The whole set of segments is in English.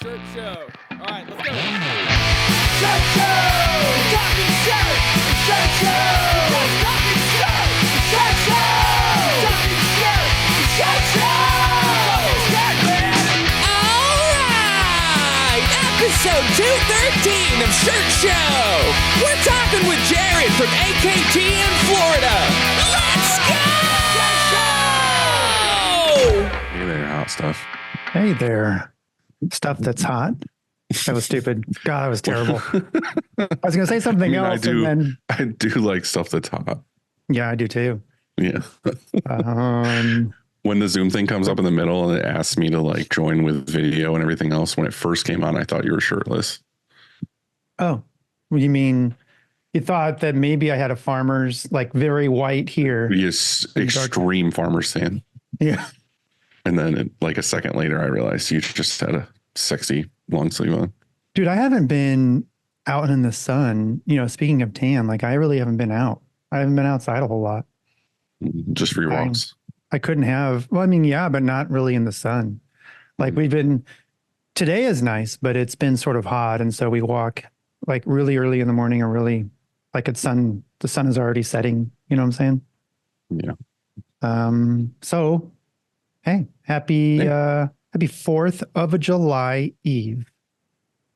Shirt show. All right, let's go. Shirt show! Talking shirt! Shirt show! Talking shirt! Shirt show! Talking shirt! Shirt show! Shirt, man! All right! Episode 213 of Shirt Show! We're talking with Jared from AKT in Florida. Let's go! Hey there, hot stuff. Hey there. Stuff that's hot. That was stupid. God, that was terrible. I was going to say something else. I do like stuff that's hot. Yeah, I do too. Yeah. When the Zoom thing comes up in the middle and it asks me to like join with video and everything else, when it first came on, I thought you were shirtless. Oh, you mean you thought that maybe I had a farmer's like very white here? Yes, extreme farmer stand. Yeah. And then like a second later, I realized you just had a sexy long sleeve on. Dude, I haven't been out in the sun. You know, speaking of tan, like I really haven't been out. I haven't been outside a whole lot. Just for your walks. I couldn't have. Well, I mean, yeah, but not really in the sun. Like today is nice, but it's been sort of hot. And so we walk like really early in the morning or really like the sun is already setting. You know what I'm saying? Yeah. So, hey, happy 4th of July Eve.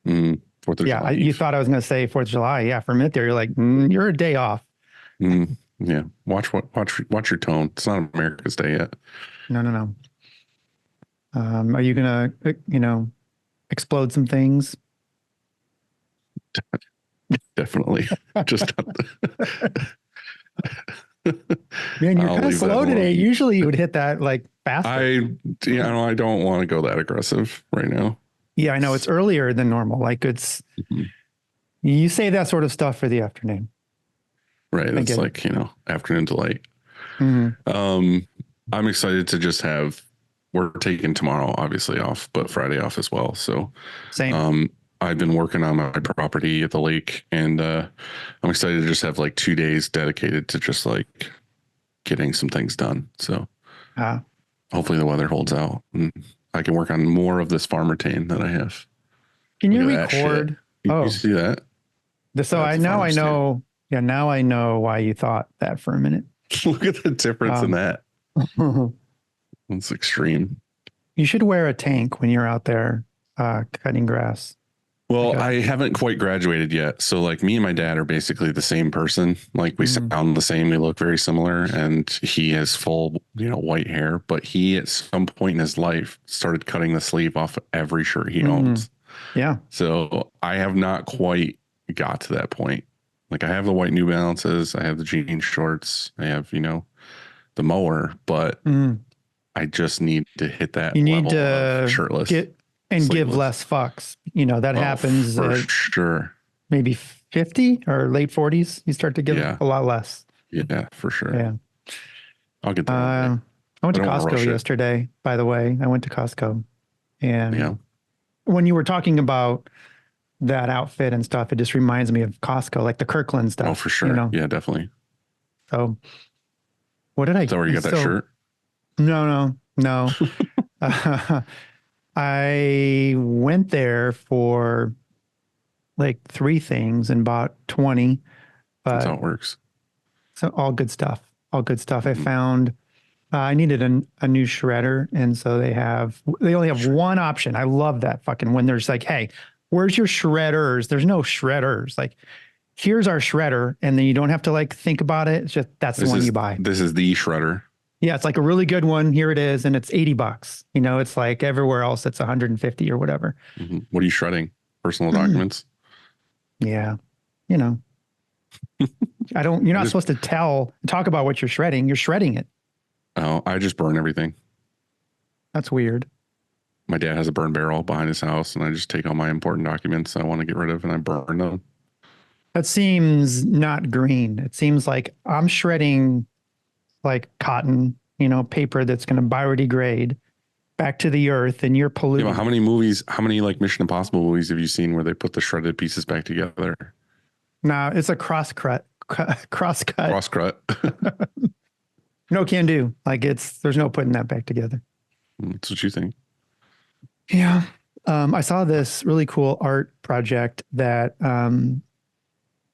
4th of July. Yeah, you thought I was going to say 4th of July. Yeah, for a minute there, you're like, you're a day off. Yeah, watch your tone. It's not America's Day yet. No. Are you gonna, explode some things? Definitely. Just man, you're kind of slow today. Usually you would hit that like faster. I don't want to go that aggressive right now. Yeah, I know it's earlier than normal. Like you say that sort of stuff for the afternoon. Right. That's like, afternoon delight. Mm-hmm. I'm excited to just we're taking tomorrow obviously off, but Friday off as well. So same. I've been working on my property at the lake and I'm excited to just have like 2 days dedicated to just like getting some things done. So hopefully the weather holds out and I can work on more of this farmer tane that I have. Can you record? You see that? So now I know. Yeah, now I know why you thought that for a minute. Look at the difference in that. It's extreme. You should wear a tank when you're out there cutting grass. Well, I haven't quite graduated yet. So like me and my dad are basically the same person. Like we sound the same. We look very similar. And he has full, white hair. But he at some point in his life started cutting the sleeve off every shirt he owns. Yeah. So I have not quite got to that point. Like I have the white New Balances. I have the jean shorts. I have, the mower. But I just need to hit that level of shirtless. Give less fucks. That happens for sure. Maybe 50 or late 40s. You start to give a lot less. Yeah, for sure. Yeah. I'll get there. I went to Costco yesterday, by the way. I went to Costco. And when you were talking about that outfit and stuff, it just reminds me of Costco, like the Kirkland stuff. Oh, for sure. Yeah, definitely. So what did I Is that where you got that shirt? No. I went there for like 3 things and bought 20. That's how it works. So all good stuff. I found I needed a new shredder. And so they only have one option. I love that fucking when there's like, hey, where's your shredders? There's no shredders. Like, here's our shredder. And then you don't have to like think about it. It's just, that's the one you buy. This is the shredder. Yeah, it's like a really good one. Here it is. And it's $80. It's like everywhere else it's 150 or whatever. What are you shredding? Personal documents? Yeah. You're not supposed to talk about what you're shredding. You're shredding it. Oh, I just burn everything. That's weird. My dad has a burn barrel behind his house and I just take all my important documents I want to get rid of and I burn them. That seems not green. It seems like I'm shredding like cotton, paper that's going to biodegrade back to the earth and you're polluting. Yeah, how many like Mission Impossible movies have you seen where they put the shredded pieces back together? No, it's a cross cut. No can do. Like there's no putting that back together. That's what you think. Yeah. I saw this really cool art project that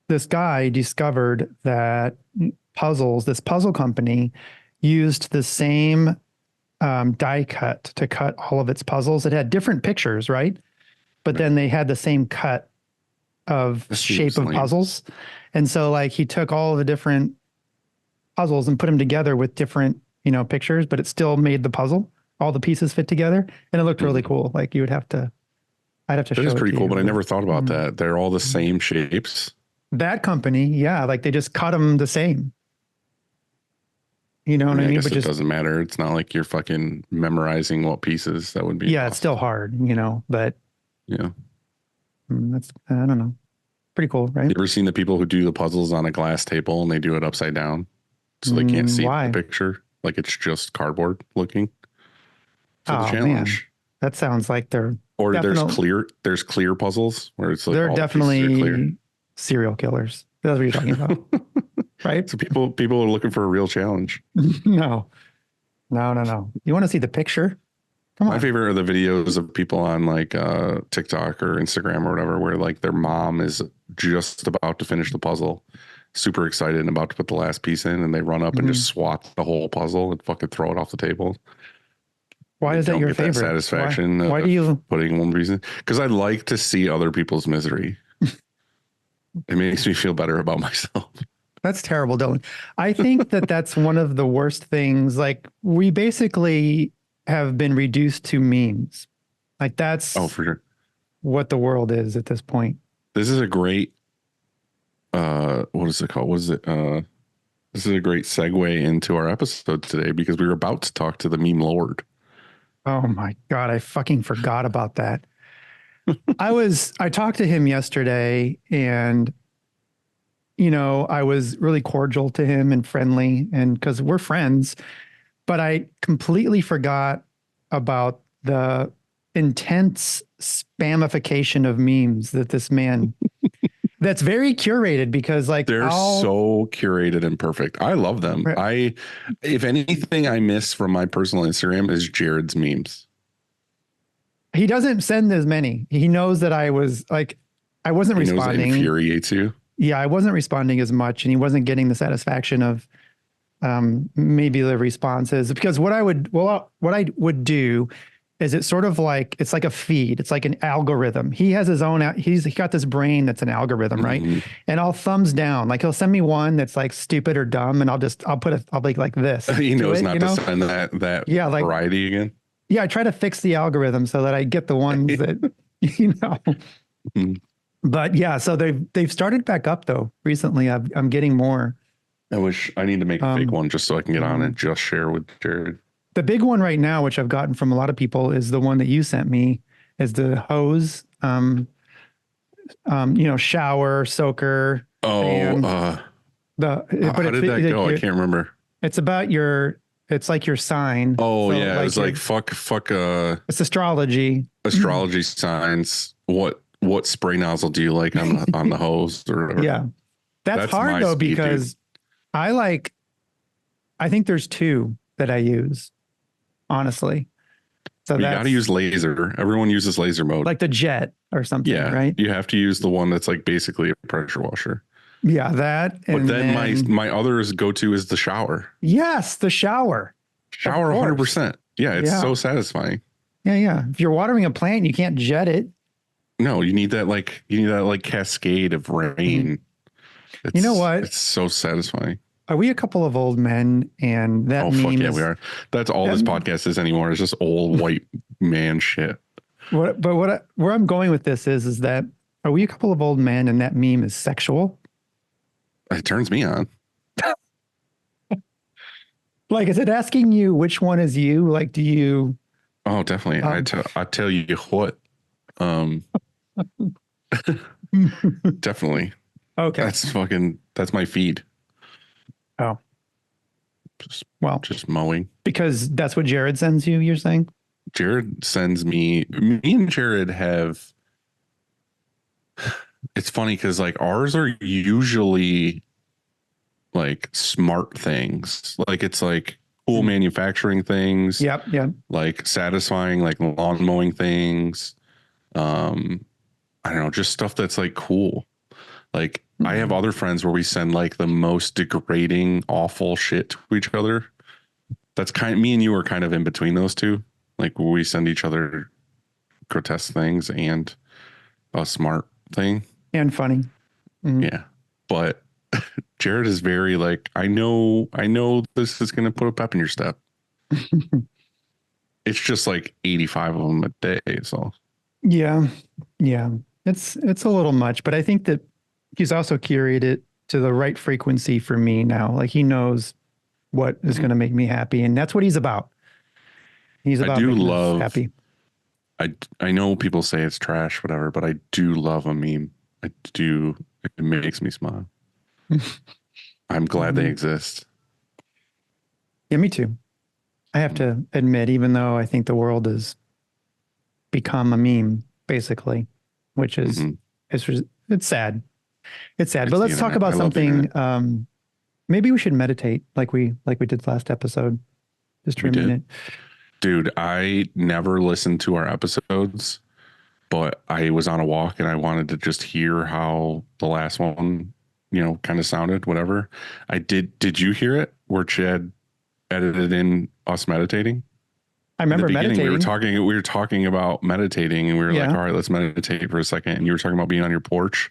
this guy discovered that this puzzle company used the same die cut to cut all of its puzzles. It had different pictures, right? But then they had the same cut of shape of puzzles. And so like he took all of the different puzzles and put them together with different, pictures, but it still made the puzzle. All the pieces fit together and it looked really cool. Like I'd have to show it. That is pretty cool, but I never thought about Mm-hmm. that. They're all the same shapes. That company, yeah, like they just cut them the same. You know what I mean? I guess But it doesn't matter. It's not like you're fucking memorizing what pieces that would be. yeah, it's still hard, but Yeah. that's, I don't know. Pretty cool, right? You ever seen the people who do the puzzles on a glass table and they do it upside down so they can't see Why? the picture? Like it's just cardboard looking. For the Oh, challenge. That sounds like they're Or definitely- there's clear puzzles where it's like they're all the pieces are clear. definitely serial killers. That's what you're talking about, right? So people are looking for a real challenge. No. You want to see the picture? Come on. My favorite are the videos of people on like TikTok or Instagram or whatever, where like their mom is just about to finish the puzzle, super excited and about to put the last piece in, and they run up and just swat the whole puzzle and fucking throw it off the table. Why is that your favorite? Satisfaction. Why do you? Putting one reason? Because I like to see other people's misery. It makes me feel better about myself. That's terrible, Dylan. I think that's one of the worst things. Like we basically have been reduced to memes. Like that's Oh, for sure. what the world is at this point. This is a great what is it called? What is it? This is a great segue into our episode today because we were about to talk to the meme lord. Oh my God, I fucking forgot about that. I talked to him yesterday and I was really cordial to him and friendly and because we're friends, but I completely forgot about the intense spamification of memes that this man that's very curated because like They're so curated and perfect. I love them. Right. If anything I miss from my personal Instagram is Jared's memes. He doesn't send as many. He knows that I wasn't He knows it responding. infuriates you. Yeah, I wasn't responding as much and he wasn't getting the satisfaction of maybe the responses because what I would do is it's sort of like, it's like a feed. It's like an algorithm. He has his own, he's got this brain that's an algorithm, right? And I'll thumbs down, like he'll send me one that's like stupid or dumb. And I'll be like this. He knows not to send that Yeah, like, variety again. Yeah. I try to fix the algorithm so that I get the ones that, But yeah, so they've started back up though. Recently I'm getting more. I need to make a fake one just so I can get on and just share with Jared. The big one right now, which I've gotten from a lot of people, is the one that you sent me, is the hose, shower, soaker. Oh, how did that go? I can't remember. It's about it's like your sign. Oh So, yeah, it was like fuck. It's astrology. Astrology signs. What spray nozzle do you like on the hose or whatever? Yeah, that's my hard though speed, because I think there's two that I use. Honestly. So you got to use laser. Everyone uses laser mode. Like the jet or something, yeah, right? You have to use the one that's like basically a pressure washer. Yeah, that. But then my others go to is the shower. Yes, the shower. Shower 100%. Yeah, it's so satisfying. Yeah. If you're watering a plant, you can't jet it. No, you need that cascade of rain. You know what? It's so satisfying. Are we a couple of old men? And that meme fuck yeah, is, we are. That's all this podcast is anymore. It's just old white man shit. Where I'm going with this is that are we a couple of old men and that meme is sexual? It turns me on. Like, is it asking you which one is you? Like, do you? Oh, definitely. I tell you what. Definitely. Okay. That's my feed. Oh. Just mowing. Because that's what Jared sends you, you're saying? Jared sends me and Jared have, it's funny because like ours are usually like smart things. Like it's like cool manufacturing things. Yep. Yeah. Like satisfying, like lawn mowing things. Um, I don't know, just stuff that's like cool. Like I have other friends where we send like the most degrading, awful shit to each other. That's kind of me and you are kind of in between those two. Like we send each other grotesque things and a smart thing. And funny. Mhm. Yeah. But Jared is very like, I know this is going to put a pep in your step. It's just like 85 of them a day. So Yeah. Yeah. It's a little much, but I think that he's also curated it to the right frequency for me now. Like he knows what is going to make me happy. And that's what he's about. He's I about do making us love, happy. I know people say it's trash, whatever, but I do love a meme. I do. It makes me smile. I'm glad they exist. Yeah, me too. I have to admit, even though I think the world has become a meme, basically, which is Mhm. it's sad. It's sad. It's But the let's talk internet. about I love the something. internet. Maybe we should meditate like we did last episode, just for We a did. minute. Dude, I never listened to our episodes, but I was on a walk and I wanted to just hear how the last one, kind of sounded, whatever. I did. Did you hear it where Chad edited in us meditating? I In the remember beginning, meditating. we were talking about meditating and we were like, Yeah. all right, let's meditate for a second. And you were talking about being on your porch.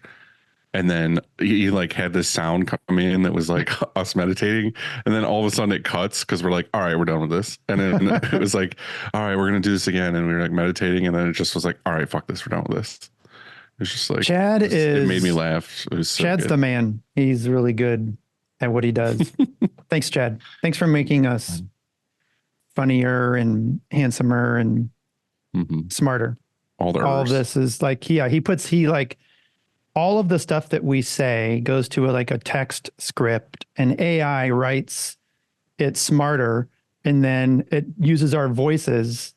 And then he like had this sound come in that was like us meditating. And then all of a sudden it cuts because we're like, all right, we're done with this. And then it was like, all right, we're going to do this again. And we were like meditating. And then it just was like, all right, fuck this. We're done with this. It's just like, Chad it made me is laugh. It was so Chad's good. the man. He's really good at what he does. Thanks, Chad. Thanks for making us funnier and handsomer and Mhm. smarter. All the All of errors. this is like, yeah, he like all of the stuff that we say goes to like a text script and AI writes it smarter. And then it uses our voices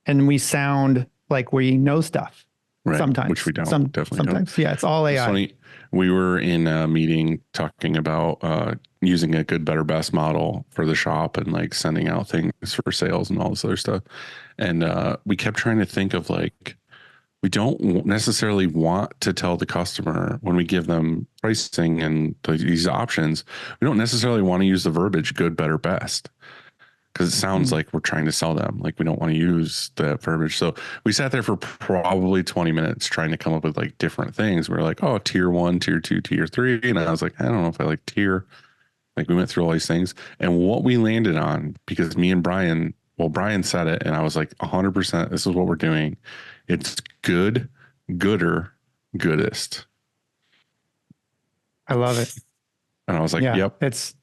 and we sound like we know stuff. Right. Sometimes, Which we don't. Definitely sometimes. Yeah. It's all It's AI. funny. We were in a meeting talking about using a good, better, best model for the shop and like sending out things for sales and all this other stuff. And we kept trying to think of like, we don't necessarily want to tell the customer when we give them pricing and these options, we don't necessarily want to use the verbiage good, better, best. Because it sounds like we're trying to sell them. Like we don't want to use that verbiage. So we sat there for probably 20 minutes trying to come up with like different things. We're like, oh, tier 1, tier 2, tier 3. And I was like, I don't know if I like tier. Like we went through all these things. And what we landed on, because me and Brian, well, Brian said it, and I was like, 100%, this is what we're doing. It's good, gooder, goodest. I love it. And I was like, Yeah. yep, It's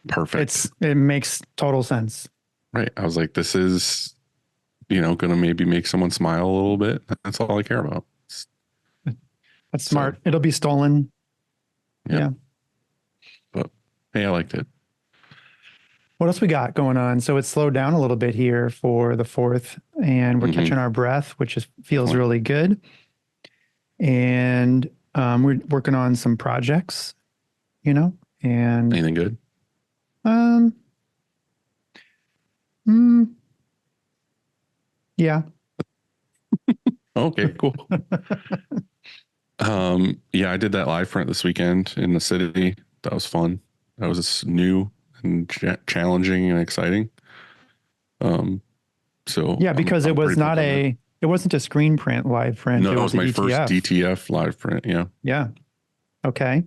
perfect. it makes total sense. Right. I was like, this is, going to maybe make someone smile a little bit. That's all I care about. That's smart. It'll be stolen. Yeah. But hey, I liked it. What else we got going on? So it's slowed down a little bit here for the 4th, and we're catching our breath, which feels really good. And we're working on some projects, and Anything good? Yeah. Okay, cool. Yeah, I did that live print this weekend in the city. That was fun. That was new and challenging and exciting. So Yeah, because I'm it was pretty not pumped on that. it wasn't a screen print live print. No, it was a my first DTF. DTF live print. Yeah. Yeah. Okay.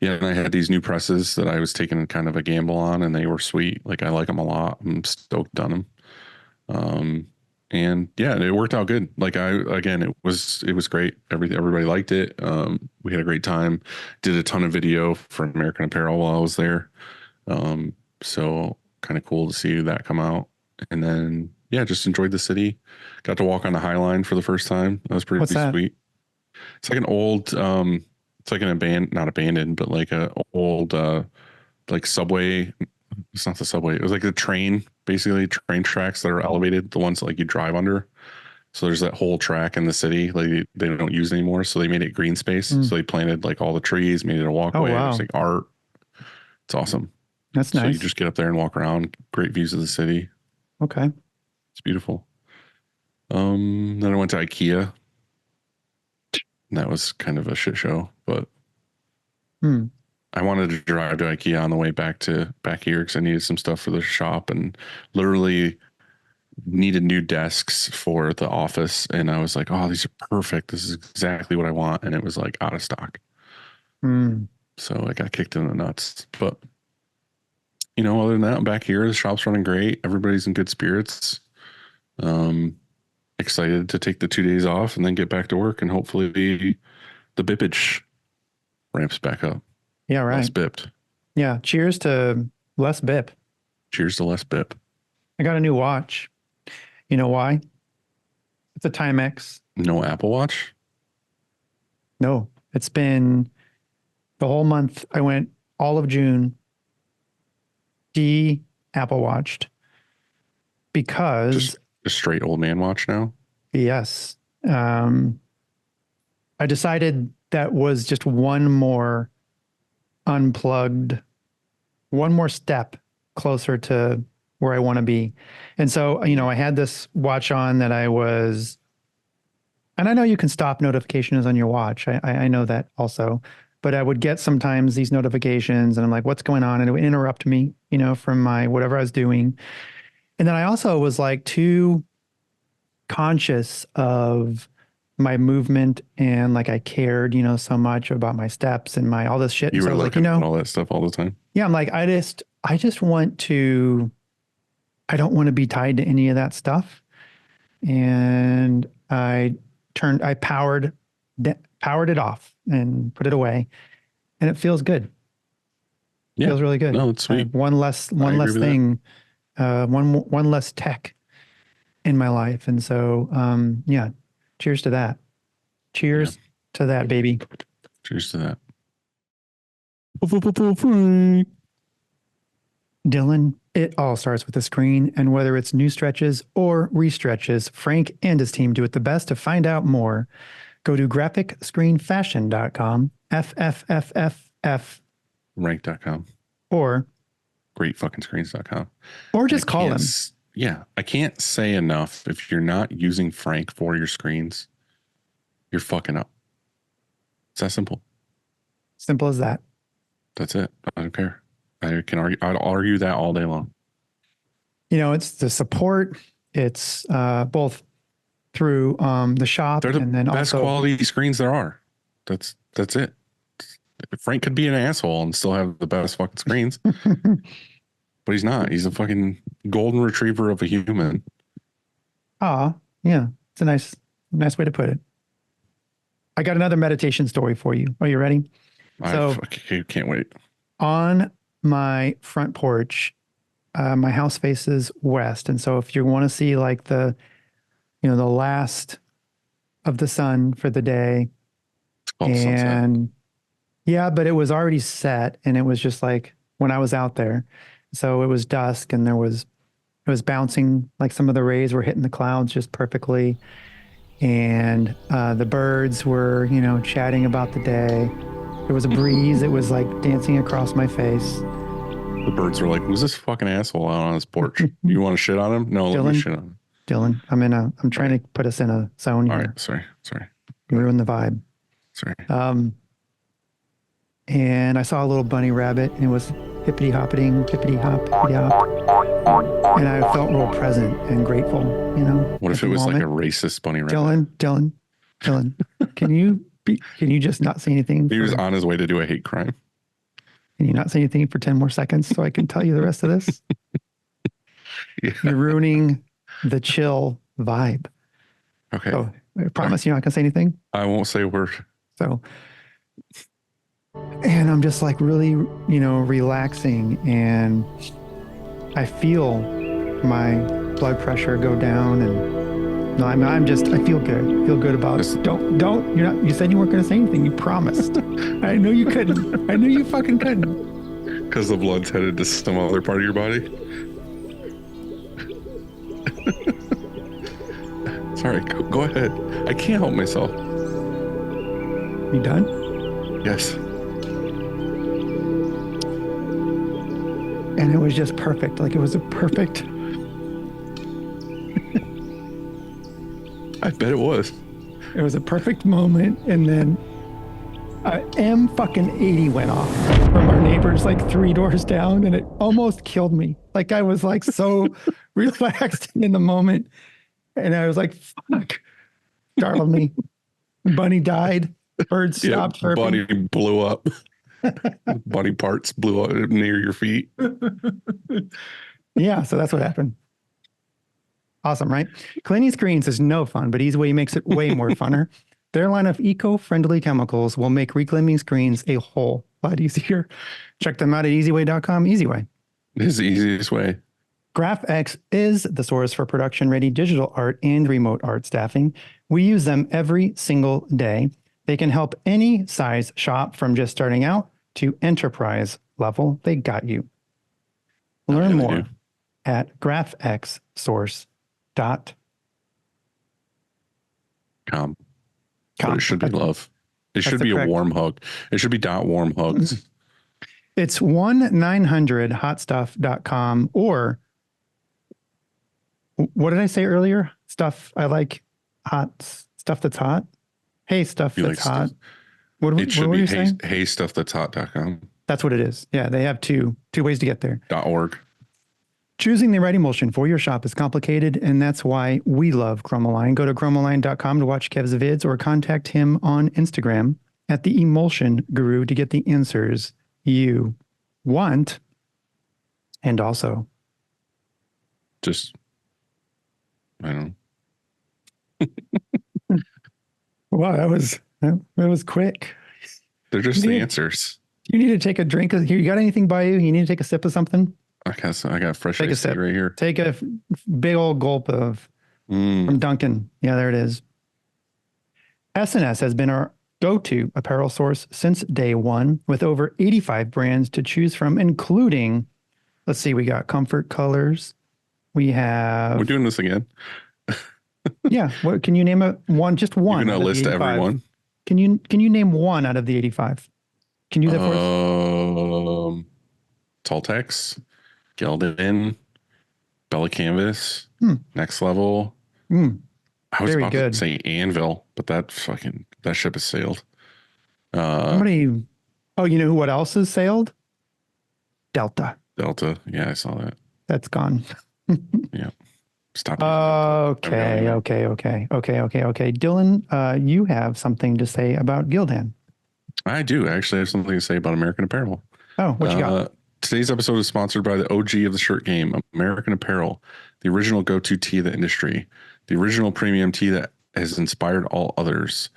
Yeah, and I had these new presses that I was taking kind of a gamble on, and they were sweet. Like I like them a lot. I'm stoked on them. And yeah, it worked out good. Like it was great. Everybody liked it. We had a great time. Did a ton of video for American Apparel while I was there. So kind of cool to see that come out. And then yeah, just enjoyed the city. Got to walk on the High Line for the first time. That was pretty What's that? sweet. It's like an old, it's like not abandoned, but like a old, like subway. It's not the subway. It was like the train, basically train tracks that are elevated, the ones that like you drive under. So there's that whole track in the city like they don't use anymore. So they made it green space. So they planted like all the trees, made it a walkway. wow. There's like art. It's awesome. That's So nice. you just get up there and walk around. Great views of the city. Okay. It's beautiful. Then I went to IKEA. That was kind of a shit show, but Hmm. I wanted to drive to IKEA on the way back here because I needed some stuff for the shop and literally needed new desks for the office. And I was like, oh, these are perfect. This is exactly what I want. And it was like out of stock. Hmm. So I got kicked in the nuts. But, other than that, I'm back here. The shop's running great. Everybody's in good spirits. Excited to take the 2 days off and then get back to work. And hopefully the bippage ramps back up. Yeah, right. Less bipped. Yeah. Cheers to less bip. Cheers to less bip. I got a new watch. You know why? It's a Timex. No Apple Watch? No, it's been the whole month. I went all of June Apple Watched because Just a straight old man watch now? yes, I decided that was just one more unplugged, one more step closer to where I want to be. And so, I had this watch on that and I know you can stop notifications on your watch. I know that also, but I would get sometimes these notifications and I'm like, what's going on? And it would interrupt me, from my, whatever I was doing. And then I also was like too conscious of my movement and like I cared, so much about my steps and all this shit. You so were I was looking like, at all that stuff all the time? yeah, I'm like, I just want to, I don't want to be tied to any of that stuff. And I powered it off and put it away, and it feels good. Yeah. Feels really good. No, it's sweet. One less agree with thing, one less tech in my life. And so, yeah, cheers to that. Cheers to that, baby. Cheers to that. Dylan, it all starts with a screen, and whether it's new stretches or restretches, Frank and his team do it the best. To find out more, go to graphicscreenfashion.com, FFFFF, Rank.com. or greatfuckingscreens.com. or just call him. Yeah, I can't say enough. If you're not using Frank for your screens, you're fucking up. It's that simple. Simple as that. That's it. I don't care. I'd argue that all day long. It's the support. It's both through the shop They're the and then best also quality screens there are. That's it. Frank could be an asshole and still have the best fucking screens, but he's not. He's a fucking golden retriever of a human. yeah, it's a nice way to put it. I got another meditation story for you. Are you ready? I can't wait. On my front porch, my house faces west, and so if you want to see like the last of the sun for the day, It's called sunset. Yeah, but it was already set, and it was just like when I was out there, so it was dusk, and it was bouncing, like some of the rays were hitting the clouds just perfectly, and the birds were chatting about the day. There was a breeze. It was like dancing across my face. The birds were like, "Who's this fucking asshole out on his porch? You want to shit on him? No, let me shit on him." Dylan, I'm trying to put us in a zone here. All right, sorry. You ruined the vibe. Sorry. And I saw a little bunny rabbit, and it was hippity hoppiting, hippity hop, hippity hop. And I felt real present and grateful, What if it was like a racist bunny rabbit? Dylan, can you just not say anything? He was on his way to do a hate crime. Can you not say anything for 10 more seconds so I can tell you the rest of this? Yeah. You're ruining the chill vibe. Okay. So I promise you're not going to say anything. I won't say a word. So, and I'm just like really, relaxing, and I feel my blood pressure go down, and no, I feel good about it. You said you weren't going to say anything. You promised. I know you couldn't. I knew you fucking couldn't. Because the blood's headed to some other part of your body. Sorry, go ahead. I can't help myself. You done? Yes. And it was just perfect. Like it was a perfect. bet it was. It was a perfect moment, and then M80 went off from our neighbors like 3 doors down, and it almost killed me. Like I was like so relaxed in the moment, and I was like, "Fuck!" Startled me. Bunny died. Birds stopped chirping. Bunny blew up. Bunny parts blew up near your feet. Yeah, so that's what happened. Awesome, right? Cleaning screens is no fun, but Easyway makes it way more funner. Their line of eco-friendly chemicals will make reclaiming screens a whole lot easier. Check them out at easyway.com. Easyway. This is the easiest way. GraphX is the source for production-ready digital art and remote art staffing. We use them every single day. They can help any size shop from just starting out to enterprise level. They got you. Learn more at graphxsource.com. But it should be love. It should be a warm hug. It should be .warm hugs. It's 1-900hotstuff.com, or what did I say earlier? Stuff I like, hot stuff that's hot. Hey, stuff that's hot. It should be heystuffthат'shot.com. That's what it is. Yeah, they have two ways to get there. .org. Choosing the right emulsion for your shop is complicated, and that's why we love Chromaline. Go to chromaline.com to watch Kev's vids or contact him on Instagram at the Emulsion Guru to get the answers you want. And also, just, I don't know. Wow, that was quick. They're just the answers. You need to take a drink. You got anything by you? You need to take a sip of something? I got fresh iced tea right here. Take a big old gulp of from Dunkin'. Yeah, there it is. S&S has been our go-to apparel source since day one, with over 85 brands to choose from, including, let's see, we got Comfort Colors. We have. We're doing this again. Yeah. What can you name one? Just one. You're gonna list everyone. Can you name one out of the 85? Can you do that for us? Toltex, Gildan, Bella Canvas, Next Level. I was Very about good. to say Anvil, but that ship has sailed. Oh, you know what else has sailed? Delta. Yeah, I saw that. That's gone. Yeah. Stop. Okay. Dylan, you have something to say about Gildan. I do actually have something to say about American Apparel. Oh, what you got? Today's episode is sponsored by the OG of the shirt game, American Apparel, the original go-to tee of the industry, the original premium tee that has inspired all others.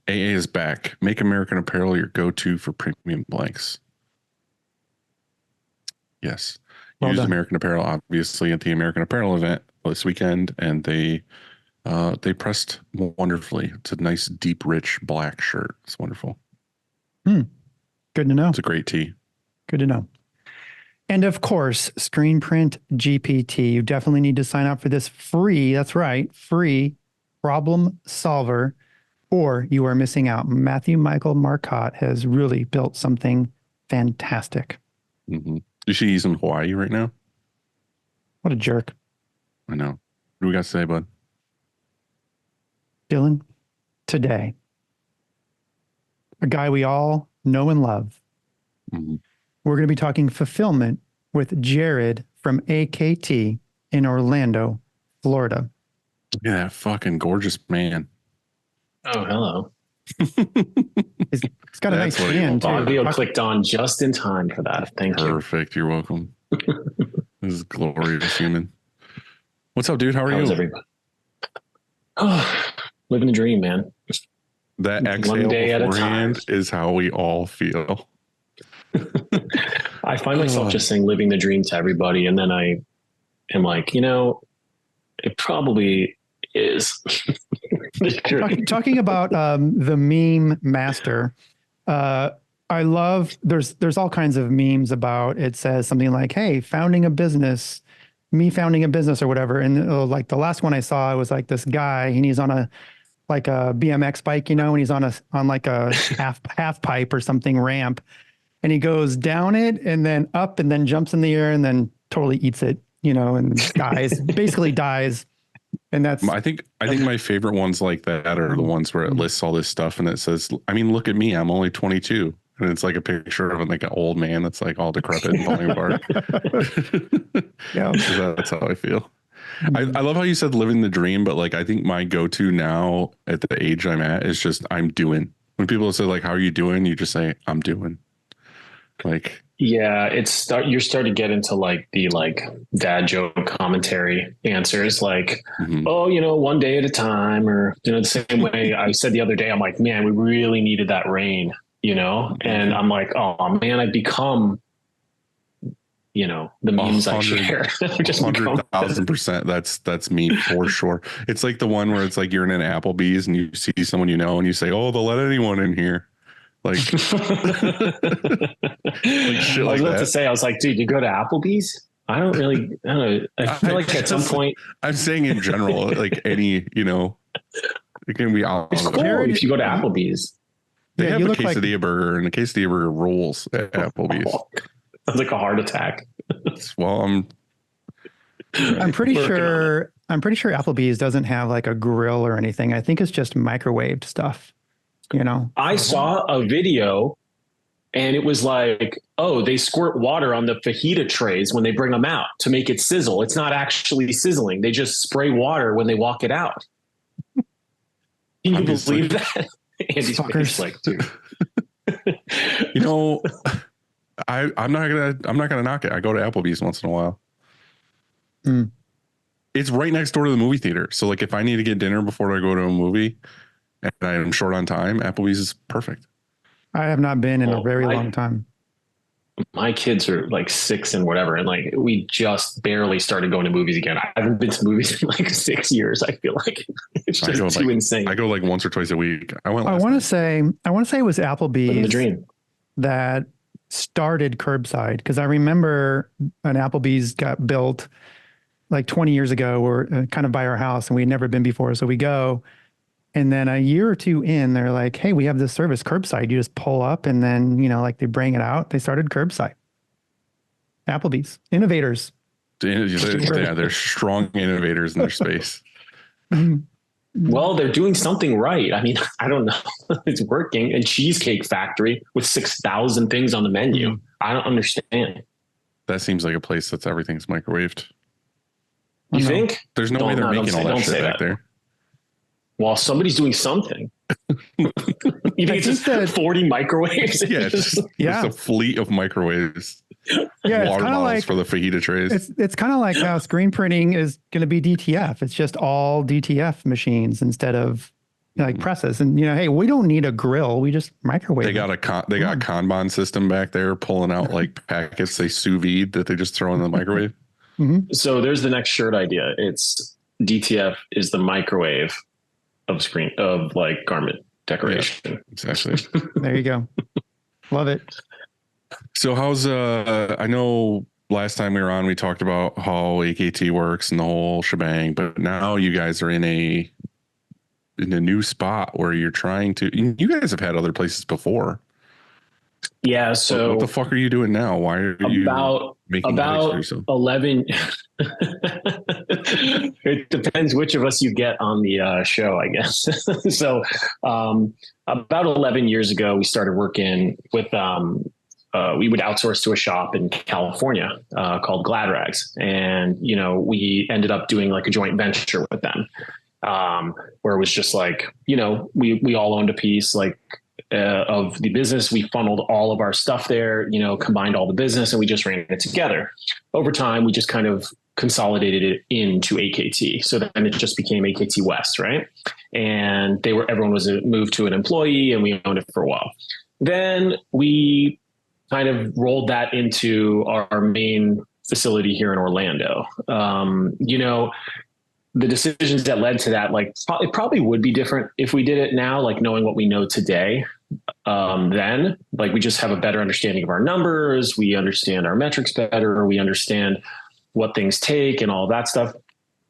AA is back. Make American Apparel your go-to for premium blanks. Yes. Use American Apparel, obviously, at the American Apparel event this weekend, and they pressed wonderfully. It's a nice, deep, rich black shirt. It's wonderful. Good to know. It's a great tee. Good to know. And of course, Screen Print GPT. You definitely need to sign up for this free, that's right, free problem solver, or you are missing out. Matthew Michael Marcotte has really built something fantastic. Mm-hmm. You see he's in Hawaii right now? What a jerk. I know. What do we got to say, bud? Dylan, today, a guy we all know and love. Mm-hmm. We're going to be talking fulfillment with Jared from AKT in Orlando, Florida. Yeah, that fucking gorgeous man. Oh, hello. He's got a nice tan, too. Audio clicked on just in time for that. Thank you. Perfect. You're welcome. This is glorious human. What's up, dude? How are you? How's everybody? Oh, living the dream, man. That exhale beforehand is how we all feel. I find myself just saying living the dream to everybody, and then I am like, it probably is. Talking about the meme master, I love there's all kinds of memes about it. Says something like, hey, founding a business or whatever. And like the last one I saw, it was like this guy and he's on a BMX bike, and he's on like a half pipe or something ramp, and he goes down it and then up and then jumps in the air and then totally eats it, and dies, basically dies. And that's I think my favorite ones like that are the ones where it lists all this stuff and it says, I mean, look at me, I'm only 22. And it's like a picture of like an old man that's like all decrepit and falling apart. yeah. So that's how I feel. I love how you said living the dream, but like I think my go-to now at the age I'm at is just I'm doing. When people say like, how are you doing? You just say, I'm doing. Like, yeah, you're starting to get into like the like dad joke commentary answers, like, oh, one day at a time, or the same way I said the other day, I'm like, man, we really needed that rain, and I'm like, oh man, I've become, the memes I share. Just 100,000%. That's me for sure. It's like the one where it's like you're in an Applebee's and you see someone and you say, oh, they'll let anyone in here. Like, like shit I was like about that. to say, I was like, dude, you go to Applebee's? I don't know. I feel like at some point, I'm saying in general, like any, it can be all. it's cool if you go to Applebee's. They have a quesadilla burger, and the quesadilla burger rules at Applebee's. Sounds like a heart attack. Well, I'm pretty sure Applebee's doesn't have like a grill or anything. I think it's just microwaved stuff. I saw a video and it was like, oh, they squirt water on the fajita trays when they bring them out to make it sizzle. It's not actually sizzling. They just spray water when they walk it out. Can you believe that? Andy's face, like, dude. I'm not gonna knock it. I go to Applebee's once in a while. It's right next door to the movie theater. So like if I need to get dinner before I go to a movie and I'm short on time, Applebee's is perfect. I have not been in a very long time. My kids are like 6 and whatever. And like, we just barely started going to movies again. I haven't been to movies in like 6 years. I feel like it's just too insane. I go like once or twice a week. I want to say it was Applebee's the dream that started curbside. Cause I remember an Applebee's got built like 20 years ago, or kind of by our house, and we'd never been before. So we go, and then a year or two in, they're like, hey, we have this service curbside. You just pull up and then, like they bring it out. They started curbside. Applebee's, innovators. Yeah, they're strong innovators in their space. Well, they're doing something right. I mean, I don't know. It's working. A Cheesecake Factory with 6,000 things on the menu. I don't understand. That seems like a place that's everything's microwaved. You think? There's no way they're making all that shit back there. Well, somebody's doing something. You think it's just 40 microwaves? Yeah, it's a fleet of microwaves. Yeah, water bottles like, for the fajita trays. It's kind of like how screen printing is going to be DTF. It's just all DTF machines instead of like presses. And hey, we don't need a grill. We just microwave. They got a Kanban system back there pulling out like packets they sous vide that they just throw in the microwave. So there's the next shirt idea. It's DTF is the microwave of like garment decoration. Yeah, exactly. There you go. Love it. So how's I know last time we were on, we talked about how AKT works and the whole shebang, but now you guys are in a new spot where you're trying to, you guys have had other places before. Yeah. So what the fuck are you doing now? Why are you making about 11? It depends which of us you get on the show, I guess. So about 11 years ago, we started working with, we would outsource to a shop in California called Glad Rags. And, we ended up doing like a joint venture with them where it was just like, we all owned a piece like of the business. We funneled all of our stuff there, combined all the business, and we just ran it together. Over time, we just kind of consolidated it into AKT. So then it just became AKT West, right? And everyone was moved to an employee, and we owned it for a while. Then we kind of rolled that into our main facility here in Orlando. The decisions that led to that, like it probably would be different if we did it now, like knowing what we know today. Then like we just have a better understanding of our numbers. We understand our metrics better. We understand what things take and all that stuff,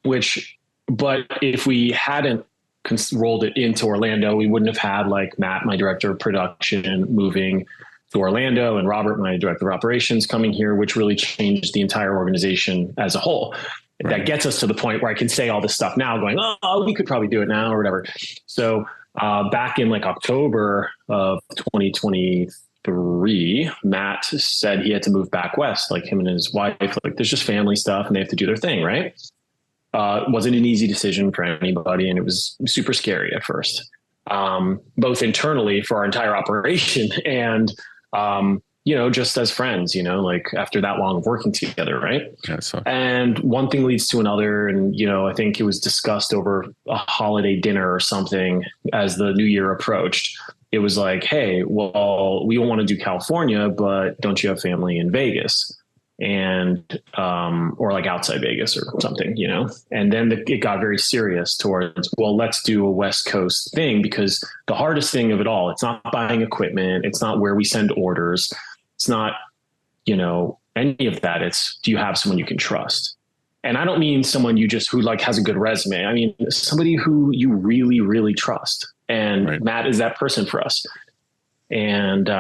but if we hadn't rolled it into Orlando, we wouldn't have had like Matt, my director of production, moving to Orlando, and Robert, my director of operations, coming here, which really changed the entire organization as a whole. that gets us to the point where I can say all this stuff now going, oh, we could probably do it now or whatever. So back in like October of 2023, Matt said he had to move back west, like him and his wife, like there's just family stuff and they have to do their thing. Right. It wasn't an easy decision for anybody. And it was super scary at first, both internally for our entire operation and, just as friends, like after that long of working together. Right. Yeah, so. And one thing leads to another. And, I think it was discussed over a holiday dinner or something as the new year approached. It was like, hey, well, we don't want to do California, but don't you have family in Vegas? And, or like outside Vegas or something, and then it got very serious towards, well, let's do a West Coast thing, because the hardest thing of it all, it's not buying equipment. It's not where we send orders. It's not, any of that. It's, do you have someone you can trust? And I don't mean someone who like has a good resume. I mean, somebody who you really, really trust. And right. Matt is that person for us. And,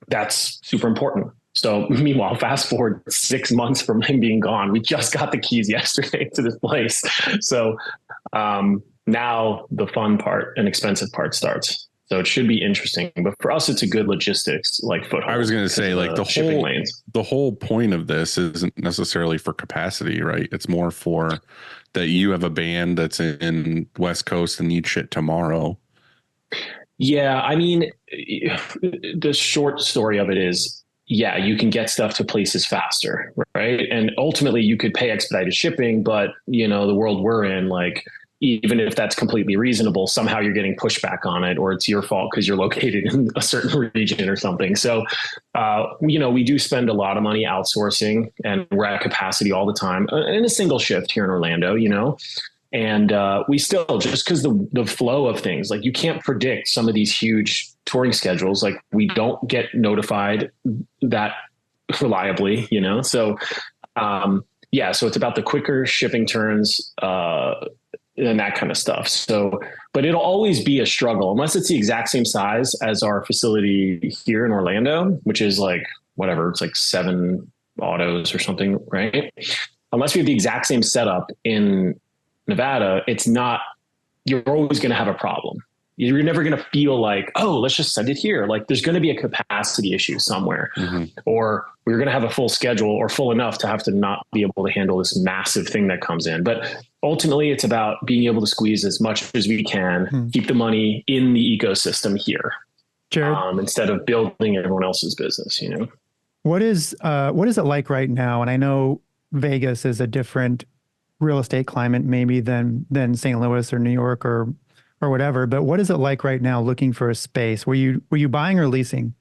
that's super important. So meanwhile, fast forward 6 months from him being gone, we just got the keys yesterday to this place. So now the fun part and expensive part starts. So it should be interesting. But for us, it's a good logistics foothold. I was going to say the whole point of this isn't necessarily for capacity, right? It's more for that you have a band that's in West Coast and need shit tomorrow. Yeah, I mean, the short story of it is, yeah, you can get stuff to places faster, right? And ultimately you could pay expedited shipping, but the world we're in, even if that's completely reasonable, somehow you're getting pushback on it, or it's your fault because you're located in a certain region or something. So, we do spend a lot of money outsourcing, and we're at capacity all the time in a single shift here in Orlando, and we still, just because the flow of things, like you can't predict some of these huge touring schedules, like we don't get notified that reliably, so so it's about the quicker shipping turns and that kind of stuff. So, but it'll always be a struggle unless it's the exact same size as our facility here in Orlando, which is it's 7 autos or something, right? Unless we have the exact same setup in Nevada, you're always going to have a problem. You're never going to feel like, oh, let's just send it here. There's going to be a capacity issue somewhere, or we're going to have a full schedule or full enough to have to not be able to handle this massive thing that comes in. But ultimately it's about being able to squeeze as much as we can, keep the money in the ecosystem here, Jared, instead of building everyone else's business, What is it like right now? And I know Vegas is a different real estate climate maybe than St. Louis or New York or whatever, but what is it like right now looking for a space? Were you buying or leasing?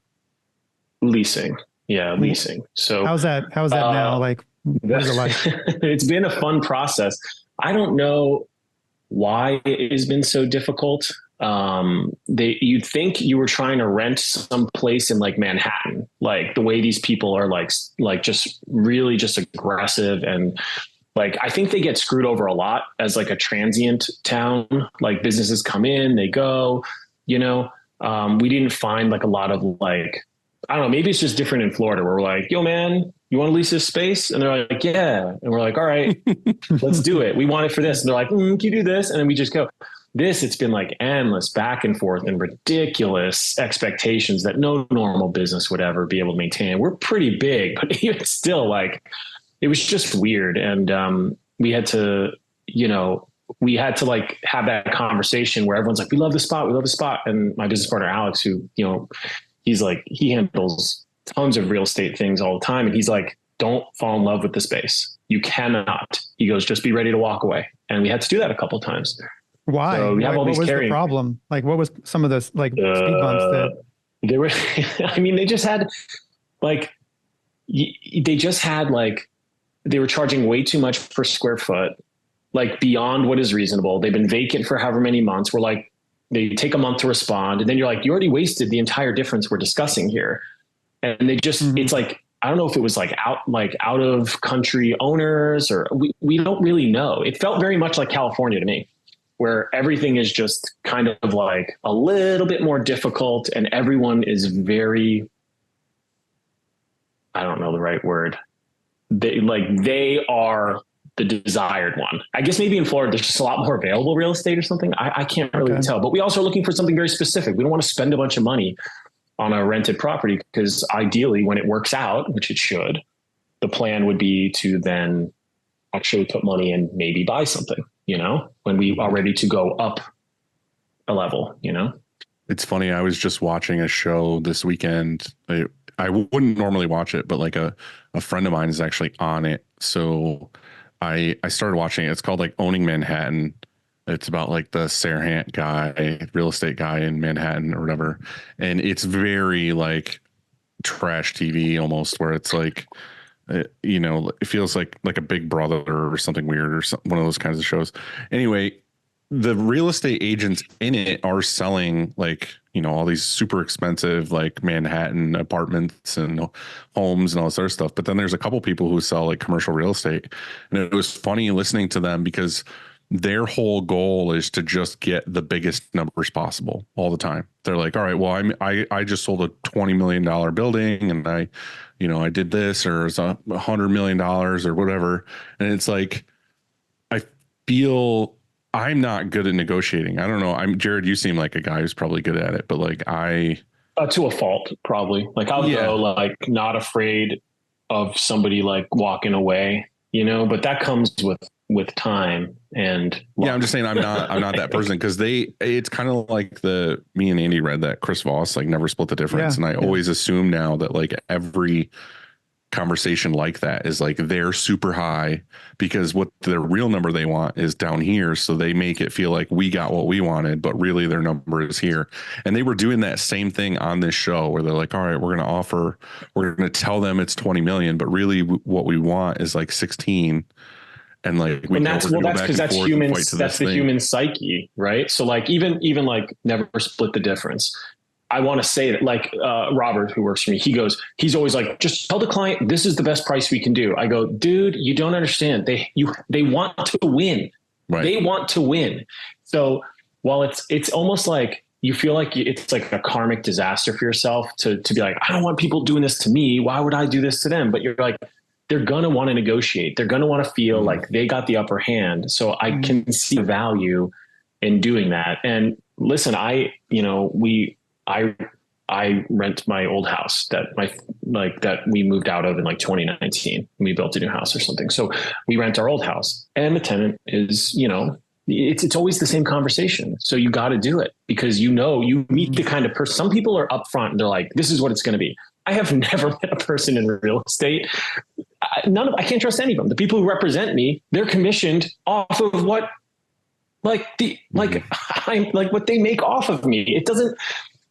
Leasing. Yeah, leasing. So how's that now? What is it like? It's been a fun process. I don't know why it has been so difficult. You'd think you were trying to rent some place in Manhattan, the way these people are just really just aggressive, and I think they get screwed over a lot as a transient town. Businesses come in, they go, we didn't find a lot of I don't know, maybe it's just different in Florida where we're like, yo man, you want to lease this space? And they're like, yeah. And we're like, all right, let's do it. We want it for this. And they're like, can you do this? And then we just go. It's been endless back and forth and ridiculous expectations that no normal business would ever be able to maintain. We're pretty big, but it's still it was just weird. And we had to have that conversation where everyone's like, we love the spot. And my business partner, Alex, who, he handles tons of real estate things all the time. And he's like, don't fall in love with the space. You cannot. He goes, just be ready to walk away. And we had to do that a couple of times. Why? So we have all what these was the problem? What was some of the speed bumps that they were? I mean, they just had they were charging way too much per square foot, beyond what is reasonable. They've been vacant for however many months. We're they take a month to respond. And then you're you already wasted the entire difference we're discussing here. And they just, it's I don't know if it was out of country owners, or we don't really know. It felt very much like California to me, where everything is just kind of a little bit more difficult, and everyone is very, I don't know the right word. They are the desired one. I guess maybe in Florida, there's just a lot more available real estate or something. I can't really tell, but we also are looking for something very specific. We don't want to spend a bunch of money on a rented property because ideally when it works out, which it should, the plan would be to then actually put money in, maybe buy something, you know, when we are ready to go up a level, you know? It's funny. I was just watching a show this weekend. I wouldn't normally watch it, but like a friend of mine is actually on it. So I started watching it. It's called like Owning Manhattan. It's about like the Serhant guy, real estate guy in Manhattan or whatever. And it's very like trash TV almost, where it's like, you know, it feels like a Big Brother or something weird or one of those kinds of shows. Anyway, the real estate agents in it are selling like, you know, all these super expensive like Manhattan apartments and homes and all this other stuff. But then there's a couple people who sell like commercial real estate. And it was funny listening to them because their whole goal is to just get the biggest numbers possible all the time. They're like, all right, well, I just sold a $20 million building and I did this, or it's $100 million or whatever. And it's like, I feel I'm not good at negotiating. I don't know. Jared, you seem like a guy who's probably good at it, but like to a fault, probably. Like I'll go like not afraid of somebody like walking away, you know, but that comes with time and luck. Yeah, I'm just saying I'm not that person, because it's kind of like me and Andy read that Chris Voss like never split the difference. And I always assume now that like every conversation like that is like they're super high because what the real number they want is down here. So they make it feel like we got what we wanted, but really their number is here. And they were doing that same thing on this show where they're like, all right, we're going to tell them it's 20 million, but really what we want is like 16. And like, that's because that's humans. That's the human psyche, right? So like, even like never split the difference. I want to say that like Robert, who works for me, he's always like, just tell the client, this is the best price we can do. I go, dude, you don't understand. They want to win. Right. They want to win. So while it's almost like you feel like it's like a karmic disaster for yourself to be like, I don't want people doing this to me. Why would I do this to them? But you're like, they're going to want to negotiate. They're going to want to feel like they got the upper hand. So I can see the value in doing that. And listen, I rent my old house that we moved out of in like 2019. We built a new house or something. So we rent our old house, and the tenant is, you know, it's always the same conversation. So you got to do it because, you know, you meet the kind of person. Some people are upfront and they're like, this is what it's going to be. I have never met a person in real estate. I can't trust any of them. The people who represent me, they're commissioned off of what, what they make off of me. It doesn't.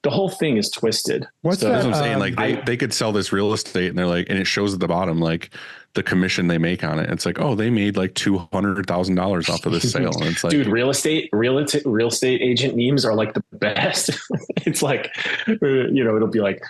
The whole thing is twisted. That's what I'm saying. Like they could sell this real estate and they're like, and it shows at the bottom, like the commission they make on it. It's like, oh, they made like $200,000 off of this sale. And it's like, dude, real estate agent memes are like the best. It's like, you know, it'll be like,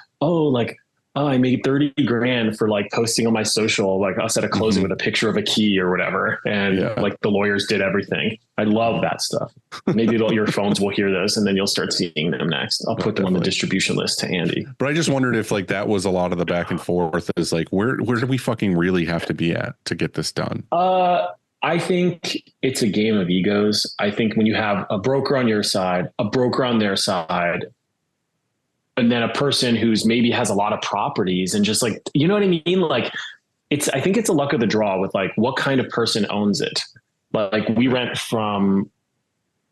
I made 30 grand for like posting on my social, like us at a closing with a picture of a key or whatever. And like the lawyers did everything. I love that stuff. Maybe your phones will hear this and then you'll start seeing them next. I'll put them on the distribution list to Andy. But I just wondered if like that was a lot of the back and forth is like, where do we fucking really have to be at to get this done? I think it's a game of egos. I think when you have a broker on your side, a broker on their side, and then a person who's maybe has a lot of properties and just like, you know what I mean? Like I think it's a luck of the draw with like what kind of person owns it. Like we rent from,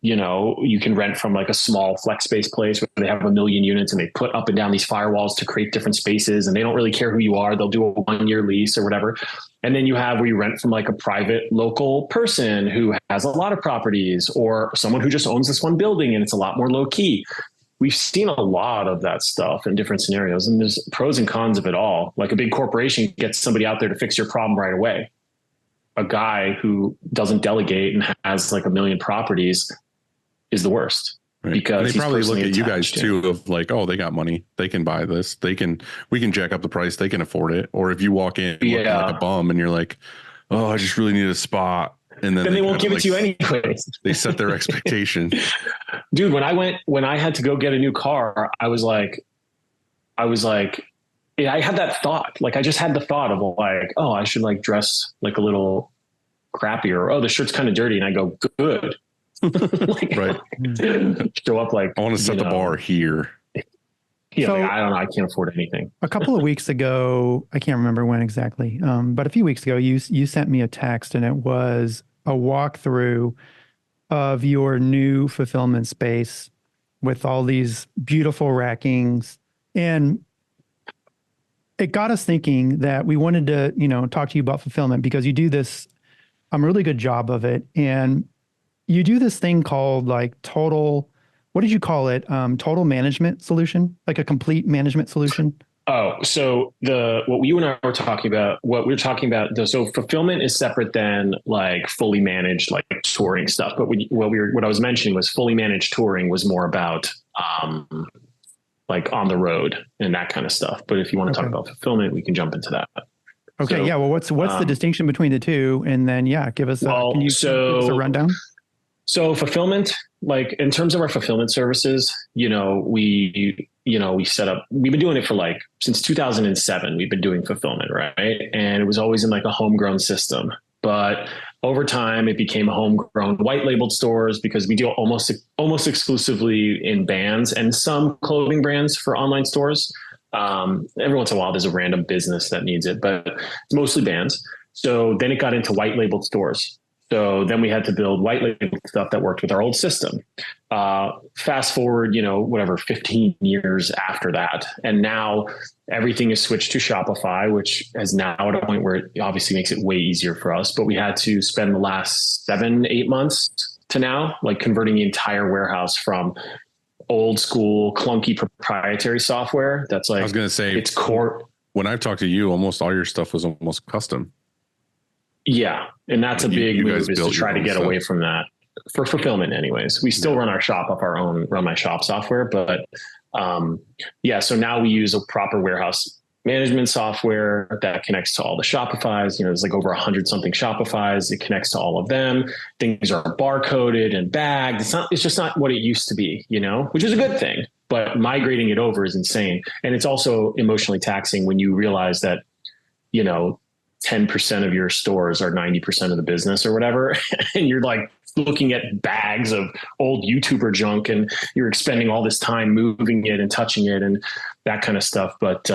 you know, you can rent from like a small flex space place where they have 1 million units and they put up and down these firewalls to create different spaces and they don't really care who you are. They'll do a 1-year lease or whatever. And then you have where you rent from like a private local person who has a lot of properties, or someone who just owns this one building and it's a lot more low key. We've seen a lot of that stuff in different scenarios, and there's pros and cons of it all. Like a big corporation gets somebody out there to fix your problem right away. A guy who doesn't delegate and has like 1 million properties is the worst. Right. Because and they probably look at you guys too of like, oh, they got money. They can buy this. We can jack up the price. They can afford it. Or if you walk in looking like a bum and you're like, oh, I just really need a spot. And then they won't give it to you anyways. They set their expectation. Dude, when I had to go get a new car, I had that thought. Like I just had the thought of like, oh, I should like dress like a little crappier. Oh, the shirt's kind of dirty. And I go, good. Like, Right. show up like, I want to set the bar here. Yeah, So- like, I don't know. I can't afford anything. A couple of weeks ago, I can't remember when exactly, but a few weeks ago, you sent me a text, and it was a walkthrough of your new fulfillment space with all these beautiful rackings, and it got us thinking that we wanted to, talk to you about fulfillment because you do this a really good job of it, and you do this thing called like total. What did you call it? Total management solution, like a complete management solution. Oh, so what you and I were talking about, so fulfillment is separate than like fully managed, like touring stuff. But what I was mentioning was fully managed touring was more about, like on the road and that kind of stuff. But if you want to talk about fulfillment, we can jump into that. Okay. So, Yeah. Well, what's the distinction between the two? And then, give us, can you give us a rundown? So fulfillment, like in terms of our fulfillment services, we set up, we've been doing it for since 2007, we've been doing fulfillment, right? And it was always in like a homegrown system, but over time it became a homegrown white labeled stores because we deal almost exclusively in bands and some clothing brands for online stores. Every once in a while there's a random business that needs it, but it's mostly bands. So then it got into white labeled stores. So then we had to build white label stuff that worked with our old system. Fast forward, 15 years after that. And now everything is switched to Shopify, which is now at a point where it obviously makes it way easier for us. But we had to spend the last 7-8 months to now, like converting the entire warehouse from old school clunky proprietary software. That's like, I was going to say, it's core. When I've talked to you, almost all your stuff was almost custom. Yeah. And that's a big move, is to try to get away from that for fulfillment anyways. We still run our shop off our own Run My Shop software, but so now we use a proper warehouse management software that connects to all the Shopifys. There's like over 100 something Shopifys. It connects to all of them. Things are barcoded and bagged. It's just not what it used to be, which is a good thing, but migrating it over is insane. And it's also emotionally taxing when you realize that, 10% of your stores are 90% of the business or whatever. And you're like looking at bags of old YouTuber junk and you're expending all this time moving it and touching it and that kind of stuff. But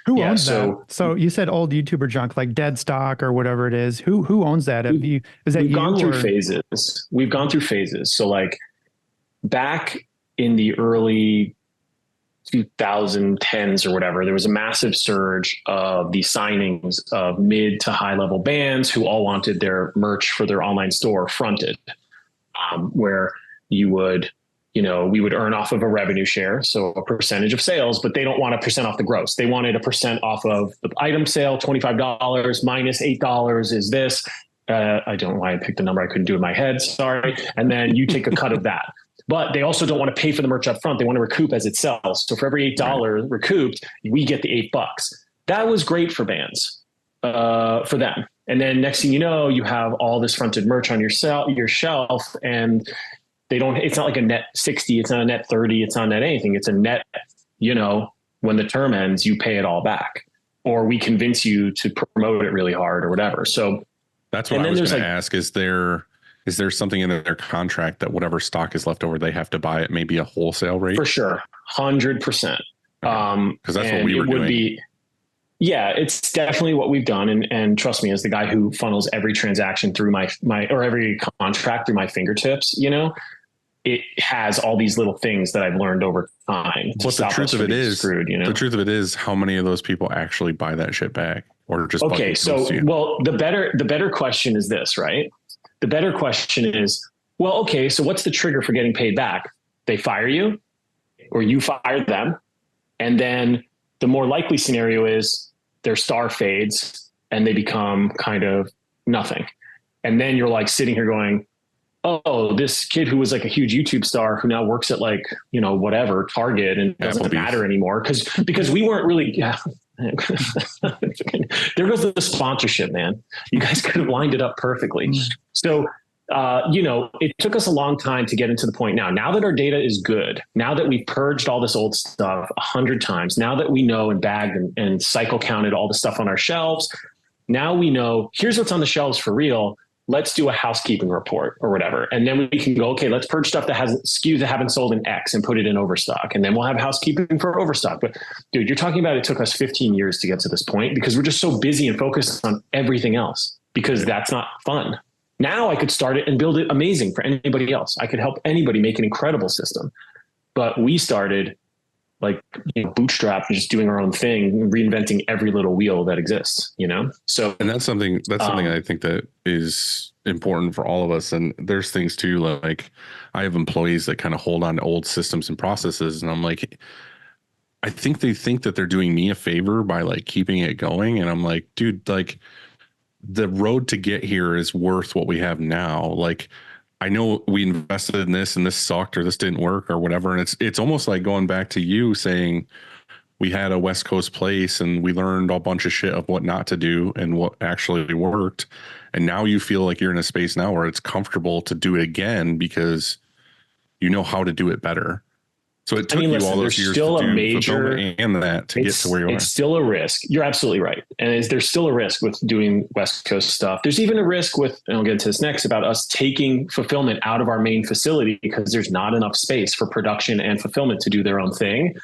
who owns that? So you said old YouTuber junk, like dead stock or whatever it is. Who owns that? We've gone through phases. We've gone through phases. So like back in the early 2010s or whatever, there was a massive surge of the signings of mid to high level bands who all wanted their merch for their online store fronted, where you would, we would earn off of a revenue share. So a percentage of sales, but they don't want a percent off the gross. They wanted a percent off of the item sale, $25 minus $8 is this. I don't know why I picked a number I couldn't do in my head. Sorry. And then you take a cut of that. But they also don't want to pay for the merch up front. They want to recoup as it sells. So for every $8 recouped, we get the $8. That was great for bands, for them. And then next thing you know, you have all this fronted merch on your shelf, and it's not like a net 60, it's not a net 30, it's not a net anything. It's a net, when the term ends, you pay it all back, or we convince you to promote it really hard or whatever. So that's what I was going to ask. Is there something in their contract that whatever stock is left over, they have to buy at maybe a wholesale rate? For sure. 100%. Because that's what we were doing. It's definitely what we've done. And trust me, as the guy who funnels every transaction through my or every contract through my fingertips, it has all these little things that I've learned over time. But the truth of it is, the truth of it is, how many of those people actually buy that shit back or just okay? So, well, the better question is this, right? The better question is, well, okay, so what's the trigger for getting paid back? They fire you or you fire them. And then the more likely scenario is their star fades and they become kind of nothing. And then you're like sitting here going, oh, this kid who was like a huge YouTube star who now works at like, whatever, Target, and doesn't matter anymore because we weren't really, there goes the sponsorship, man. You guys could have lined it up perfectly. So, it took us a long time to get into the point now that our data is good, now that we've purged all this old stuff 100 times, now that we know and bagged and cycle counted all the stuff on our shelves, now we know here's what's on the shelves for real. let's do a housekeeping report or whatever. And then we can go, okay, let's purge stuff that has SKUs that haven't sold in X and put it in overstock. And then we'll have housekeeping for overstock. But dude, you're talking about, it took us 15 years to get to this point because we're just so busy and focused on everything else because that's not fun. Now I could start it and build it amazing for anybody else. I could help anybody make an incredible system. But we started like, bootstrap, just doing our own thing, reinventing every little wheel that exists, So, and that's something I think that is important for all of us. And there's things too, like I have employees that kind of hold on to old systems and processes. And I'm like, I think they think that they're doing me a favor by like keeping it going. And I'm like, dude, like the road to get here is worth what we have now. Like, I know we invested in this and this sucked or this didn't work or whatever. And it's almost like going back to you saying we had a West Coast place and we learned a bunch of shit of what not to do and what actually worked. And now you feel like you're in a space now where it's comfortable to do it again because you know how to do it better. So it took you all those years to do major and that to get to where you are. It's still a risk. You're absolutely right. And there's still a risk with doing West Coast stuff. There's even a risk with, and I'll get into this next, about us taking fulfillment out of our main facility because there's not enough space for production and fulfillment to do their own thing.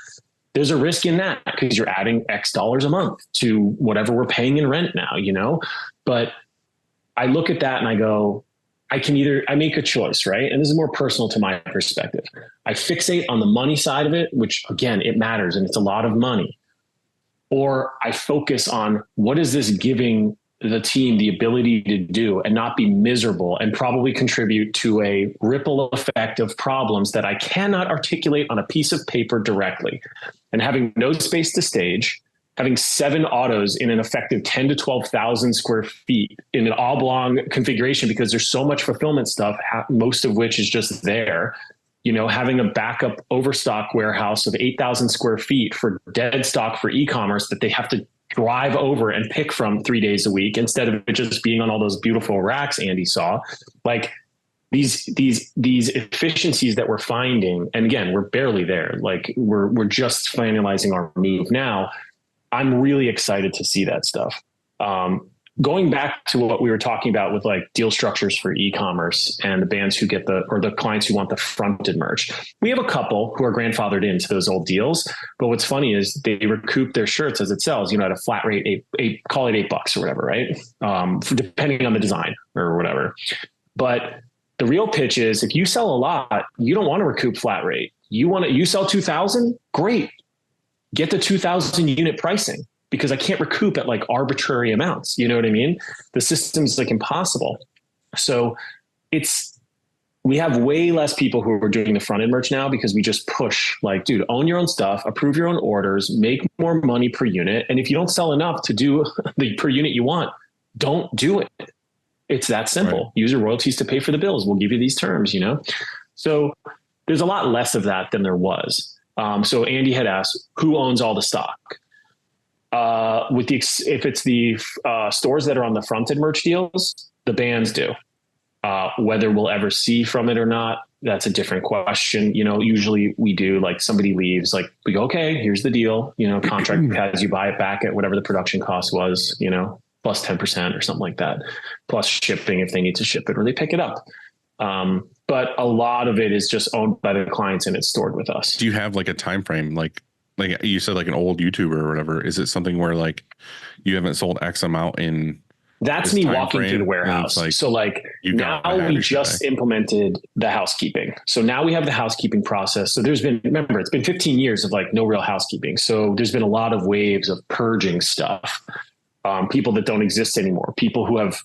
There's a risk in that because you're adding X dollars a month to whatever we're paying in rent now, But I look at that and I go, I make a choice, right? And this is more personal to my perspective. I fixate on the money side of it, which again, it matters and it's a lot of money. Or I focus on what is this giving the team the ability to do and not be miserable and probably contribute to a ripple effect of problems that I cannot articulate on a piece of paper directly. And having no space to stage, having 7 autos in an effective 10 to 12,000 square feet in an oblong configuration, because there's so much fulfillment stuff, most of which is just there, having a backup overstock warehouse of 8,000 square feet for dead stock for e-commerce that they have to drive over and pick from 3 days a week instead of it just being on all those beautiful racks Andy saw. Like these efficiencies that we're finding, and again, we're barely there. Like we're just finalizing our move now. I'm really excited to see that stuff. Going back to what we were talking about with like deal structures for e-commerce and the bands who get the clients who want the fronted merch. We have a couple who are grandfathered into those old deals. But what's funny is they recoup their shirts as it sells, at a flat rate, call it $8 or whatever, right? Depending on the design or whatever. But the real pitch is if you sell a lot, you don't want to recoup flat rate. You sell 2,000, great. Get the 2,000 unit pricing because I can't recoup at like arbitrary amounts. You know what I mean? The system's like impossible. So we have way less people who are doing the front end merch now because we just push like, dude, own your own stuff, approve your own orders, make more money per unit. And if you don't sell enough to do the per unit you want, don't do it. It's that simple. Right. Use your royalties to pay for the bills. We'll give you these terms, So there's a lot less of that than there was. So Andy had asked, who owns all the stock? If it's the stores that are on the fronted merch deals, the bands do. Whether we'll ever see from it or not, that's a different question. Usually we do, like somebody leaves, like we go, okay, here's the deal. Contract has you buy it back at whatever the production cost was, plus 10% or something like that, plus shipping if they need to ship it or they pick it up. But a lot of it is just owned by the clients and it's stored with us. Do you have like a time frame? Like you said, like an old YouTuber or whatever. Is it something where like you haven't sold X amount in? That's me walking through the warehouse. Like, so like now we just implemented the housekeeping. So now we have the housekeeping process. So remember, it's been 15 years of like no real housekeeping. So there's been a lot of waves of purging stuff. People that don't exist anymore, people who have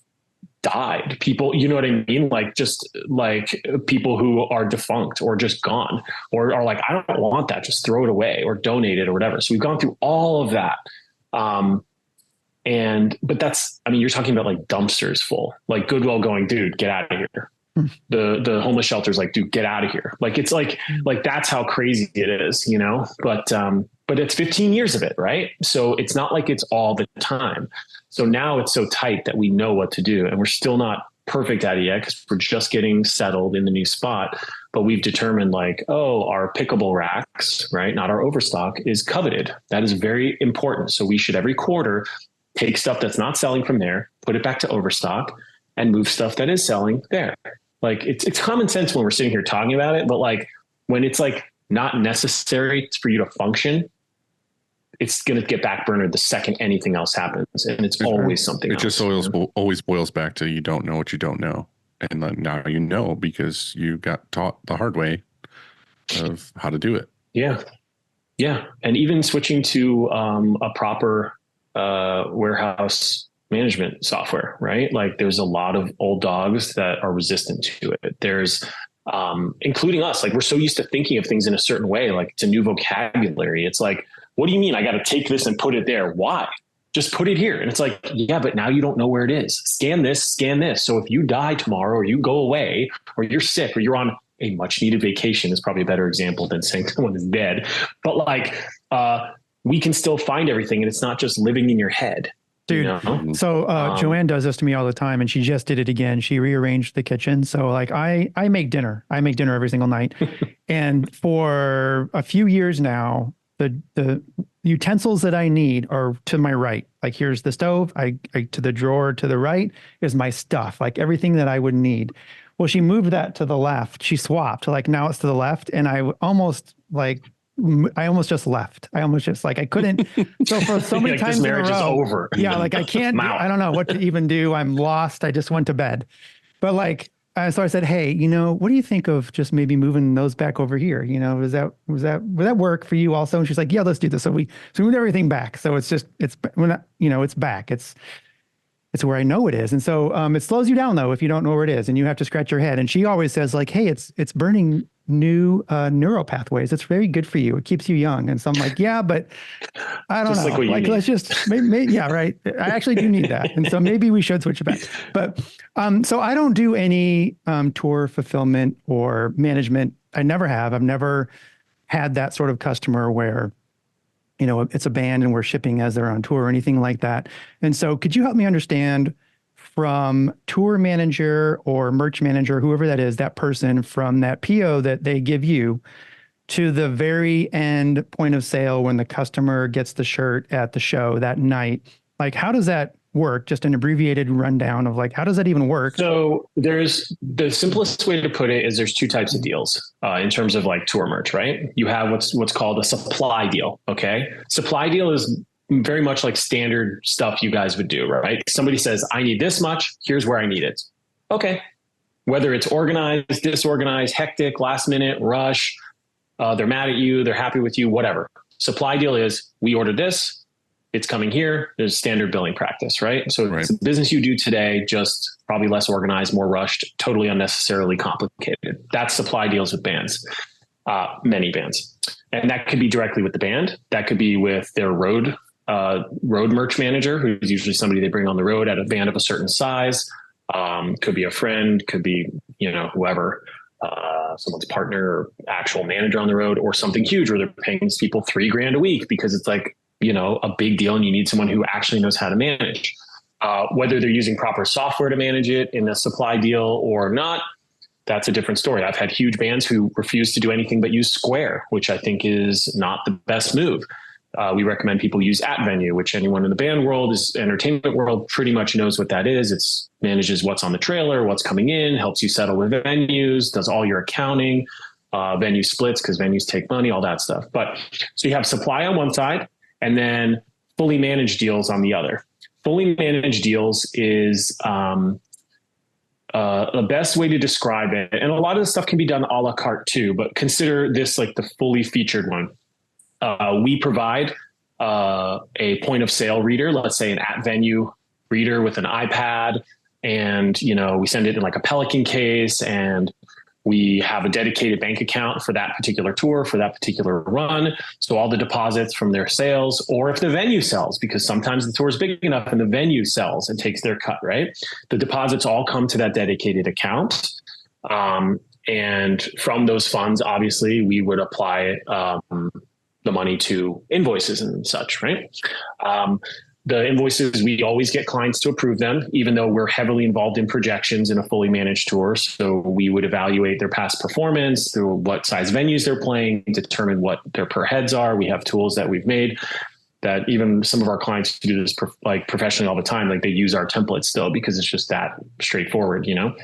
died, people, you know what I mean? Like just like people who are defunct or just gone or are like, I don't want that, just throw it away or donate it or whatever. So we've gone through all of that. But that's, you're talking about like dumpsters full, like Goodwill going, dude, get out of here. The homeless shelter's like, dude, get out of here. Like, it's like that's how crazy it is, but it's 15 years of it. Right. So it's not like it's all the time. So now it's so tight that we know what to do and we're still not perfect at it yet because we're just getting settled in the new spot, but we've determined like, our pickable racks, right? Not our overstock is coveted. That is very important. So we should every quarter take stuff that's not selling from there, put it back to overstock and move stuff that is selling there. Like it's common sense when we're sitting here talking about it, but like when it's like not necessary for you to function, it's going to get backburnered the second anything else happens. And it's always something else. It just always boils back to you don't know what you don't know. And then now you know because you got taught the hard way of how to do it. Yeah. Yeah. And even switching to a proper warehouse management software, right? Like there's a lot of old dogs that are resistant to it. There's including us, like we're so used to thinking of things in a certain way, like it's a new vocabulary. It's like, what do you mean I got to take this and put it there? Why? Just put it here. And it's like, yeah, but now you don't know where it is. Scan this, scan this. So if you die tomorrow or you go away or you're sick or you're on a much needed vacation is probably a better example than saying someone is dead. But like, we can still find everything and it's not just living in your head. Dude, you know? so Joanne does this to me all the time, and she just did it again. She rearranged the kitchen. So like I make dinner. I make dinner every single night. And for a few years now, the utensils that I need are to my right. Like here's the stove. I to the drawer to the right is my stuff, like everything that I would need. Well, she moved that to the left. She swapped, like now it's to the left. And I almost just left. I almost just like, I couldn't. So for so many like times this marriage in a row, is over. Yeah. Like I can't, I don't know what to even do. I'm lost. I just went to bed. But like, so I said, hey, what do you think of just maybe moving those back over here? Would that work for you also? And she's like, yeah, let's do this. So we moved everything back. So it's we're not, it's back. It's where I know it is. And so it slows you down though, if you don't know where it is and you have to scratch your head. And she always says like, hey, it's burning new neural pathways. It's very good for you. It keeps you young. And so I'm like, yeah, but I don't know. Like let's just, maybe, yeah, right. I actually do need that. And so maybe we should switch it back. But so I don't do any tour fulfillment or management. I never have. I've never had that sort of customer where, it's a band and we're shipping as they're on tour or anything like that. And so could you help me understand from tour manager or merch manager, whoever that is, that person from that PO that they give you to the very end point of sale when the customer gets the shirt at the show that night? Like, how does that work? Just an abbreviated rundown of like, how does that even work? So there's the simplest way to put it is there's two types of deals in terms of like tour merch, right? You have what's called a supply deal. Okay. Supply deal is very much like standard stuff you guys would do, right? Somebody says, I need this much. Here's where I need it. Okay. Whether it's organized, disorganized, hectic, last minute, rush, they're mad at you, they're happy with you, whatever. Supply deal is we ordered this. It's coming here. There's standard billing practice, right? So It's a business you do today, just probably less organized, more rushed, totally unnecessarily complicated. That's supply deals with bands, many bands. And that could be directly with the band. That could be with their road merch manager, who's usually somebody they bring on the road at a band of a certain size. Could be a friend, could be, whoever, someone's partner or actual manager on the road, or something huge where they're paying these people $3,000 a week because it's like, a big deal and you need someone who actually knows how to manage. Whether they're using proper software to manage it in a supply deal or not, that's a different story. I've had huge bands who refuse to do anything but use Square, which I think is not the best move. We recommend people use @Venue, which anyone in the band world, entertainment world, pretty much knows what that is. It manages what's on the trailer, what's coming in, helps you settle with venues, does all your accounting, venue splits because venues take money, all that stuff. But so you have supply on one side and then fully managed deals on the other. Fully managed deals is the best way to describe it. And a lot of the stuff can be done a la carte too, but consider this like the fully featured one. We provide a point of sale reader, let's say an @Venue reader with an iPad, and we send it in like a Pelican case, and we have a dedicated bank account for that particular tour, for that particular run. So all the deposits from their sales, or if the venue sells, because sometimes the tour is big enough and the venue sells and takes their cut, right? The deposits all come to that dedicated account. And from those funds, obviously, we would apply the money to invoices and such, right? The invoices, we always get clients to approve them, even though we're heavily involved in projections in a fully managed tour. So we would evaluate their past performance through what size venues they're playing, determine what their per heads are. We have tools that we've made. that even some of our clients who do this professionally all the time, like they use our templates still because it's just that straightforward, you know?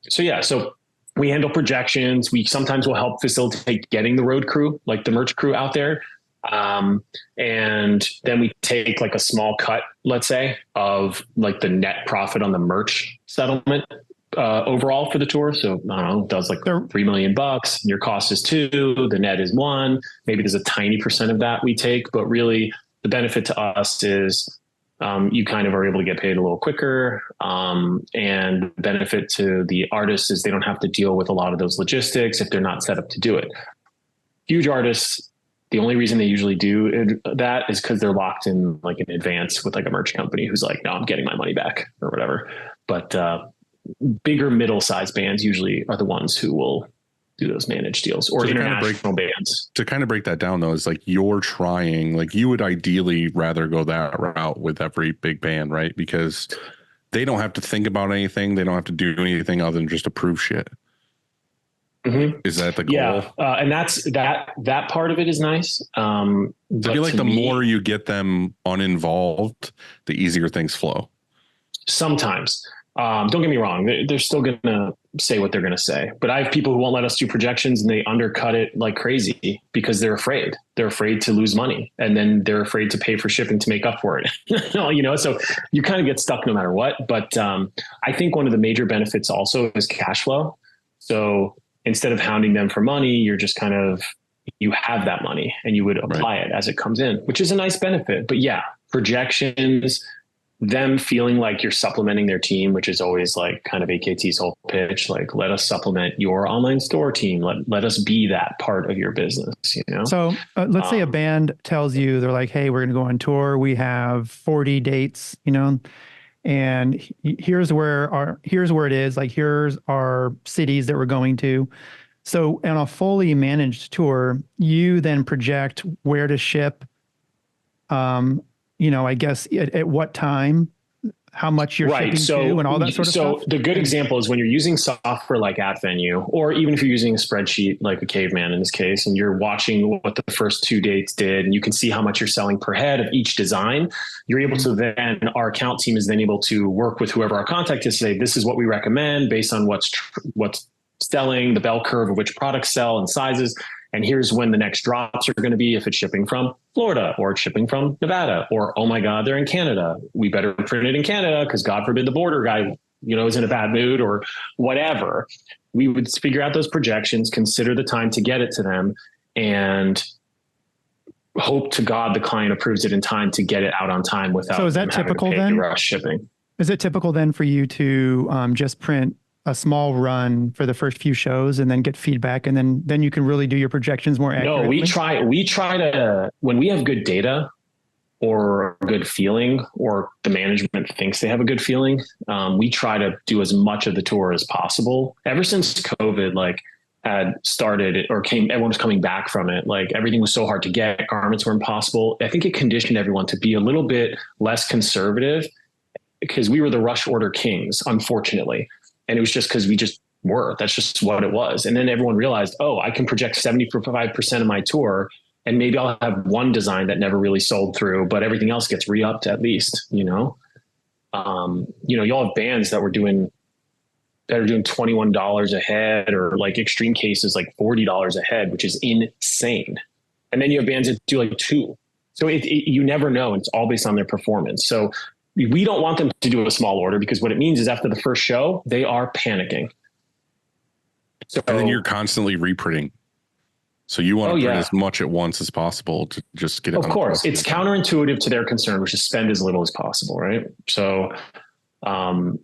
So we handle projections. We sometimes will help facilitate getting the road crew, like the merch crew out there. And then we take like a small cut, let's say, of like the net profit on the merch settlement overall for the tour. So I don't know, it does like $3 million. Your cost is 2, the net is 1. Maybe there's a tiny percent of that we take, but really the benefit to us is you kind of are able to get paid a little quicker. And the benefit to the artists is they don't have to deal with a lot of those logistics if they're not set up to do it. Huge artists, the only reason they usually do that is because they're locked in like in advance with like a merch company who's like, no, I'm getting my money back or whatever. But bigger middle-sized bands usually are the ones who will do those managed deals, or international bands. To kind of break that down though, is like you're trying, like you would ideally rather go that route with every big band, right? Because they don't have to think about anything. They don't have to do anything other than just approve shit. Mm-hmm. Is that the goal? Yeah. And that's that part of it is nice. I feel like the more you get them uninvolved, the easier things flow. Sometimes. Don't get me wrong. They're still going to say what they're going to say, but I have people who won't let us do projections and they undercut it like crazy because they're afraid. They're afraid to lose money. And then they're afraid to pay for shipping to make up for it. You know, so you kind of get stuck no matter what. But I think one of the major benefits also is cash flow. So instead of hounding them for money, you're just kind of, you have that money and you would apply it as it comes in, which is a nice benefit. But yeah, projections, them feeling like you're supplementing their team, which is always like kind of AKT's whole pitch, like let us supplement your online store team. Let us be that part of your business, you know? So let's say a band tells you, they're like, hey, we're going to go on tour. We have 40 dates, you know, and here's where it is. Like, here's our cities that we're going to. So on a fully managed tour, you then project where to ship, you know, I guess at what time, how much you're shipping to and all that sort of stuff. So the good example is when you're using software like AtVenue, or even if you're using a spreadsheet like a Caveman in this case, and you're watching what the first 2 dates did, and you can see how much you're selling per head of each design, you're able to then, our account team is then able to work with whoever our contact is to say, this is what we recommend based on what's selling, the bell curve of which products sell and sizes. And here's when the next drops are going to be if it's shipping from Florida or it's shipping from Nevada, or, oh my God, they're in Canada. We better print it in Canada because God forbid the border guy, you know, is in a bad mood or whatever. We would figure out those projections, consider the time to get it to them, and hope to God the client approves it in time to get it out on time without. So is that typical then? Rush shipping. Is it typical then for you to just print a small run for the first few shows and then get feedback, and then you can really do your projections more accurately? No, we try to, when we have good data or a good feeling, or the management thinks they have a good feeling, we try to do as much of the tour as possible. Ever since COVID had started or everyone was coming back from it, like everything was so hard to get, garments were impossible. I think it conditioned everyone to be a little bit less conservative because we were the rush order kings, unfortunately. And it was just because we just were. That's just what it was. And then everyone realized, oh, I can project 75% of my tour, and maybe I'll have one design that never really sold through, but everything else gets re-upped at least, you know? You'll have bands that are doing $21 a head, or like extreme cases, like $40 a head, which is insane. And then you have bands that do like 2. So you never know. It's all based on their performance. So we don't want them to do a small order, because what it means is after the first show, they are panicking. So, and then you're constantly reprinting. So you want to print as much at once as possible to just get it. Of course, it's counterintuitive to their concern, which is spend as little as possible, right? So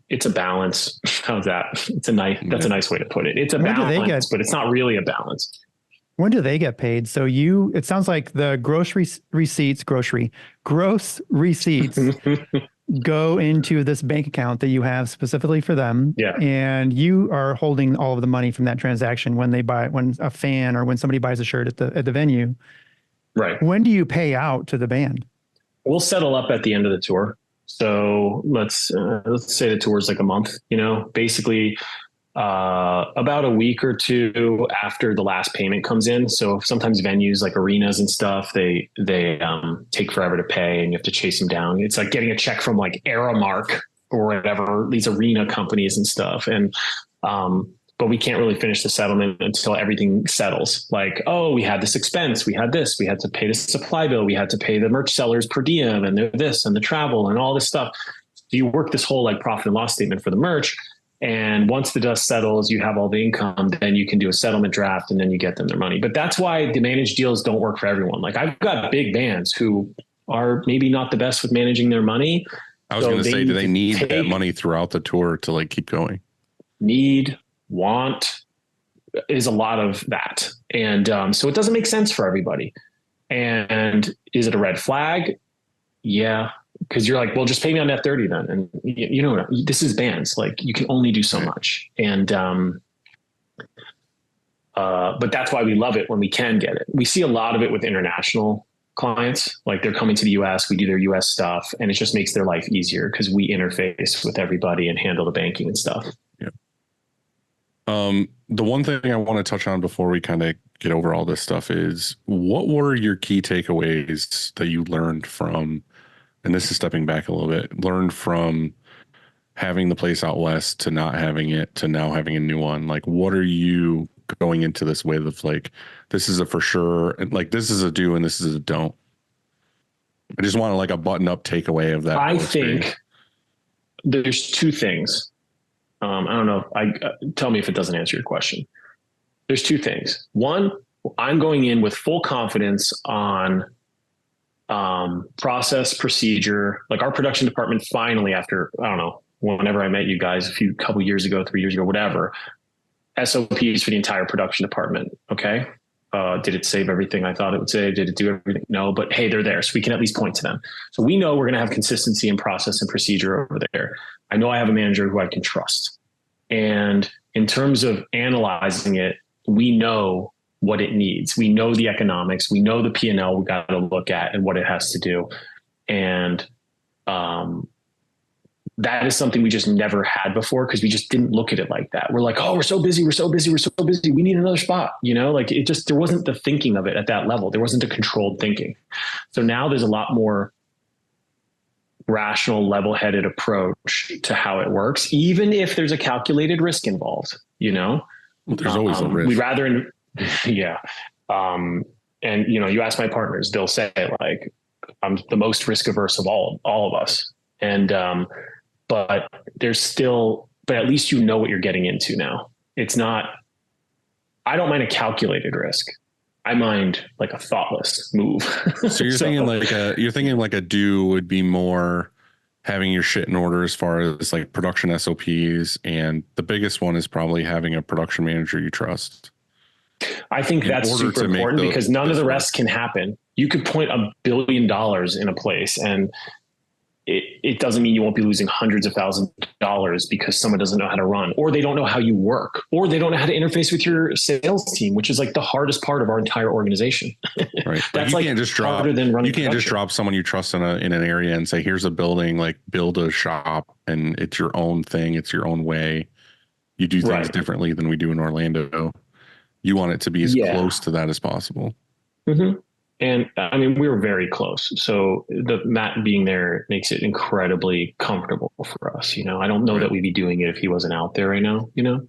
it's a balance. How's that? That's a nice way to put it. It's a balance, but it's not really a balance. When do they get paid? So it sounds like the gross receipts go into this bank account that you have specifically for them. Yeah. And you are holding all of the money from that transaction when a fan or when somebody buys a shirt at the venue. Right. When do you pay out to the band? We'll settle up at the end of the tour. So let's say the tour is like a month, you know, basically about a week or two after the last payment comes in. So sometimes venues like arenas and stuff, they take forever to pay and you have to chase them down. It's like getting a check from like Aramark or whatever, these arena companies and stuff. And, but we can't really finish the settlement until everything settles. Like, oh, we had this expense, we had this, we had to pay the supply bill, we had to pay the merch sellers per diem and this and the travel and all this stuff. So you work this whole like profit and loss statement for the merch. And once the dust settles, you have all the income, then you can do a settlement draft and then you get them their money. But that's why the managed deals don't work for everyone. Like I've got big bands who are maybe not the best with managing their money. I was going to say, do they need that money throughout the tour to like keep going? Need, want is a lot of that. And so it doesn't make sense for everybody. And is it a red flag? Yeah. Because you're like, well, just pay me on net 30 then. And you know, this is bands. Like you can only do so much. And, but that's why we love it when we can get it. We see a lot of it with international clients. Like they're coming to the US, we do their US stuff, and it just makes their life easier because we interface with everybody and handle the banking and stuff. Yeah. The one thing I want to touch on before we kind of get over all this stuff is, what were your key takeaways that you learned from, and this is stepping back a little bit, learned from having the place out west to not having it to now having a new one? Like, what are you going into this with of like, this is a for sure, and like this is a do and this is a don't? I just want like a button up takeaway of that. I think there's two things. I don't know. Tell me if it doesn't answer your question. There's two things. One, I'm going in with full confidence on process, procedure. Like our production department finally, after, I don't know, whenever I met you guys couple years ago, 3 years ago, whatever, SOPs for the entire production department. Okay. Did it save everything I thought it would save? Did it do everything? No, but hey, they're there. So we can at least point to them. So we know we're going to have consistency in process and procedure over there. I know I have a manager who I can trust. And in terms of analyzing it, we know what it needs. We know the economics. We know the P&L we got to look at and what it has to do. And that is something we just never had before because we just didn't look at it like that. We're like, oh, we're so busy. We need another spot. You know, like it just, there wasn't the thinking of it at that level. There wasn't a controlled thinking. So now there's a lot more rational, level-headed approach to how it works, even if there's a calculated risk involved, you know? Well, there's always a risk. We'd rather, yeah. And you know, you ask my partners, they'll say like, I'm the most risk averse of all of us. And, but there's still, but at least you know what you're getting into now. It's not, I don't mind a calculated risk. I mind like a thoughtless move. So you're thinking like a do would be more having your shit in order as far as like production SOPs. And the biggest one is probably having a production manager you trust. I think that's super important because none of the rest can happen. You could point $1 billion in a place and it doesn't mean you won't be losing hundreds of thousands of dollars because someone doesn't know how to run, or they don't know how you work, or they don't know how to interface with your sales team, which is like the hardest part of our entire organization. Right. That's you like can't just drop, you can't just drop someone you trust in an area and say, here's a building, like build a shop and it's your own thing. It's your own way. You do things differently than we do in Orlando. You want it to be as close to that as possible. Mm-hmm. And I mean, we were very close. So the Matt being there makes it incredibly comfortable for us. You know, I don't know that we'd be doing it if he wasn't out there right now, you know.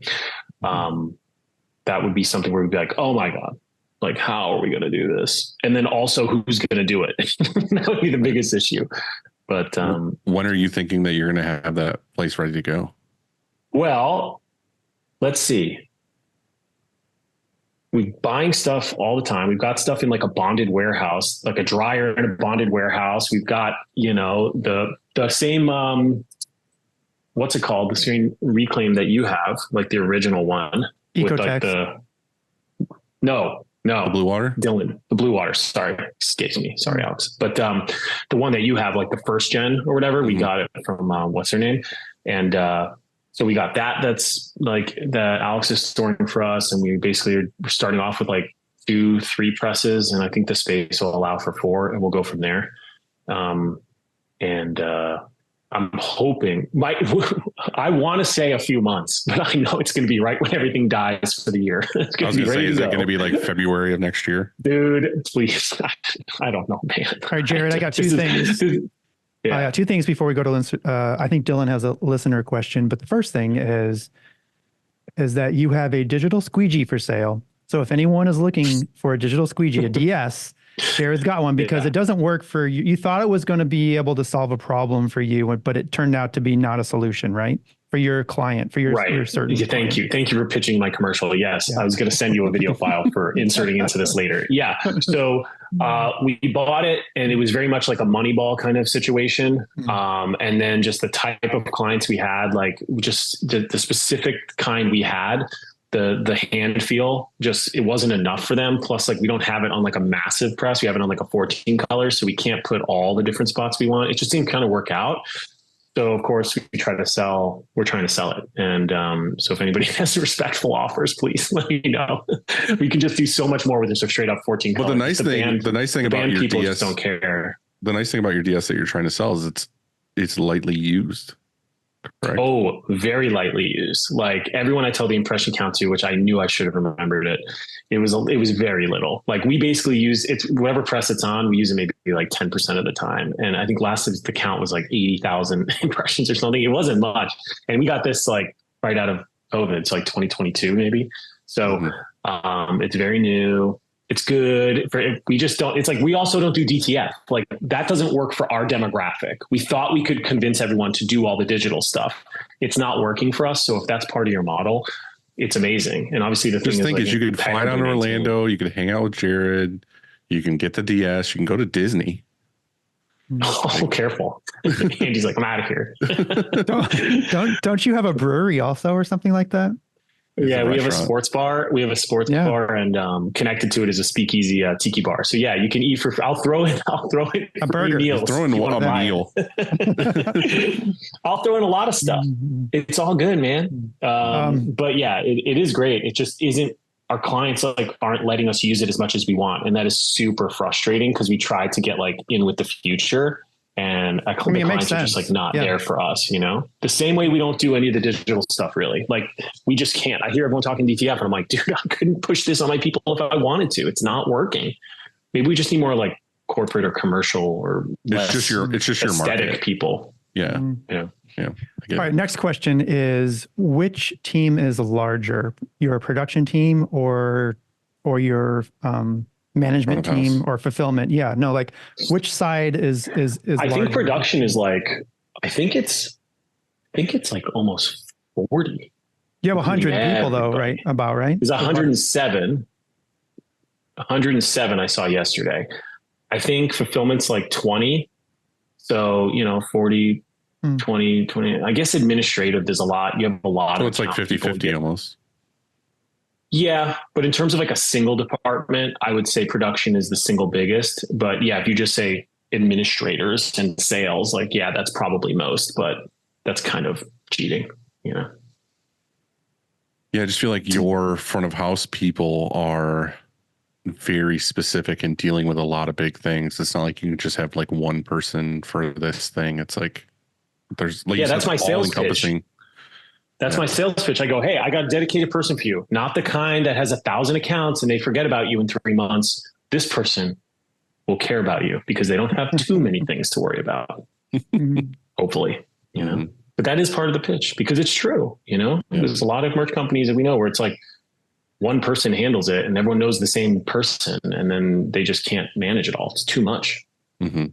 That would be something where we'd be like, oh my God, like, how are we going to do this? And then also who's going to do it? That would be the biggest issue. But when are you thinking that you're going to have that place ready to go? Well, let's see. We're buying stuff all the time. We've got stuff in like a bonded warehouse, like a dryer in a bonded warehouse. We've got, you know, the same, what's it called? The same reclaim that you have, like the original one. Ecotex. With like no. The blue water? Dylan, the blue water. Sorry, escapes me. Sorry, Alex. But the one that you have, like the first gen or whatever, we got it from what's her name? And so we got that. That's like that Alex is storing for us. And we basically are starting off with like 2-3 presses. And I think the space will allow for 4 and we'll go from there. And I'm hoping I want to say a few months, but I know it's going to be right when everything dies for the year. It's I was going going to to be say, ready is to it go. going to be like February of next year? Dude, please. I don't know, man. All right, Jared, I got two things. Yeah. I got two things before we go to I think Dylan has a listener question, but the first thing is that you have a digital squeegee for sale. So if anyone is looking for a digital squeegee, a DS, Jared's got one because Yeah. it doesn't work for you. You thought it was going to be able to solve a problem for you, but it turned out to be not a solution, right? For your client, for your certain. Yeah, thank you. Thank you for pitching my commercial. Yes, Yeah. I was going to send you a video file for inserting into this later. Yeah. So we bought it and it was very much like a Moneyball kind of situation. And then just the type of clients we had, like just the specific kind we had, the hand feel, just it wasn't enough for them. Plus, like we don't have it on like a massive press. We have it on like a 14 color, so we can't put all the different spots we want. It just didn't kind of work out. So of course we're trying to sell it. And so if anybody has respectful offers, please let me know. We can just do so much more with just a straight up 14 color. Well, the nice thing about your people DS, just don't care. the nice thing about your DS that you're trying to sell is it's lightly used. Correct? Oh, very lightly used. Like everyone I tell the impression count to, which I knew I should have remembered it. It was very little. Like we basically use it's whatever press it's on, we use it maybe like 10% of the time. And I think last the count was like 80,000 impressions or something. It wasn't much. And we got this like right out of COVID. It's like 2022 maybe. So it's very new. It's good for, we just don't, it's like, we also don't do DTF. Like that doesn't work for our demographic. We thought we could convince everyone to do all the digital stuff. It's not working for us. So if that's part of your model, it's amazing. And obviously the thing is you could fly down to Orlando, you could hang out with Jared, you can get the DS, you can go to Disney. Oh, careful. Andy's like, I'm out of here. Don't you have a brewery also or something like that? Yeah, we have a sports bar. We have a sports bar, and connected to it is a speakeasy tiki bar. So yeah, you can eat for. I'll throw in a burger. Meals. Throw in a meal. I'll throw in a lot of stuff. It's all good, man. But yeah, it is great. It just isn't. Our clients like aren't letting us use it as much as we want, and that is super frustrating because we try to get like in with the future. And the clients are just like not there for us, you know, the same way we don't do any of the digital stuff really. Like we just can't. I hear everyone talking DTF and I'm like, dude, I couldn't push this on my people if I wanted to. It's not working. Maybe we just need more like corporate or commercial or it's just your aesthetic market. people. Yeah. Yeah. All right. Next question is, which team is larger, your production team or your management team or fulfillment? Yeah, no, like which side is I think production is like, I think it's like almost 40. You have 100 people though, right? About right? There's 107 I saw yesterday. I think fulfillment's like 20. So, 40, 20. I guess administrative, there's a lot. You have a lot. So it's like 50-50 almost. Yeah. But in terms of like a single department, I would say production is the single biggest. But yeah, if you just say administrators and sales, like, yeah, that's probably most, but that's kind of cheating, Yeah, I just feel like your front of house people are very specific in dealing with a lot of big things. It's not like you can just have like one person for this thing. It's like there's like that's my sales pitch. That's my sales pitch. I go, hey, I got a dedicated person for you, not the kind that has 1,000 accounts and they forget about you in 3 months. This person will care about you because they don't have too many things to worry about. Hopefully, but that is part of the pitch because it's true. There's a lot of merch companies that we know where it's like one person handles it and everyone knows the same person and then they just can't manage it all. It's too much. Mm-hmm.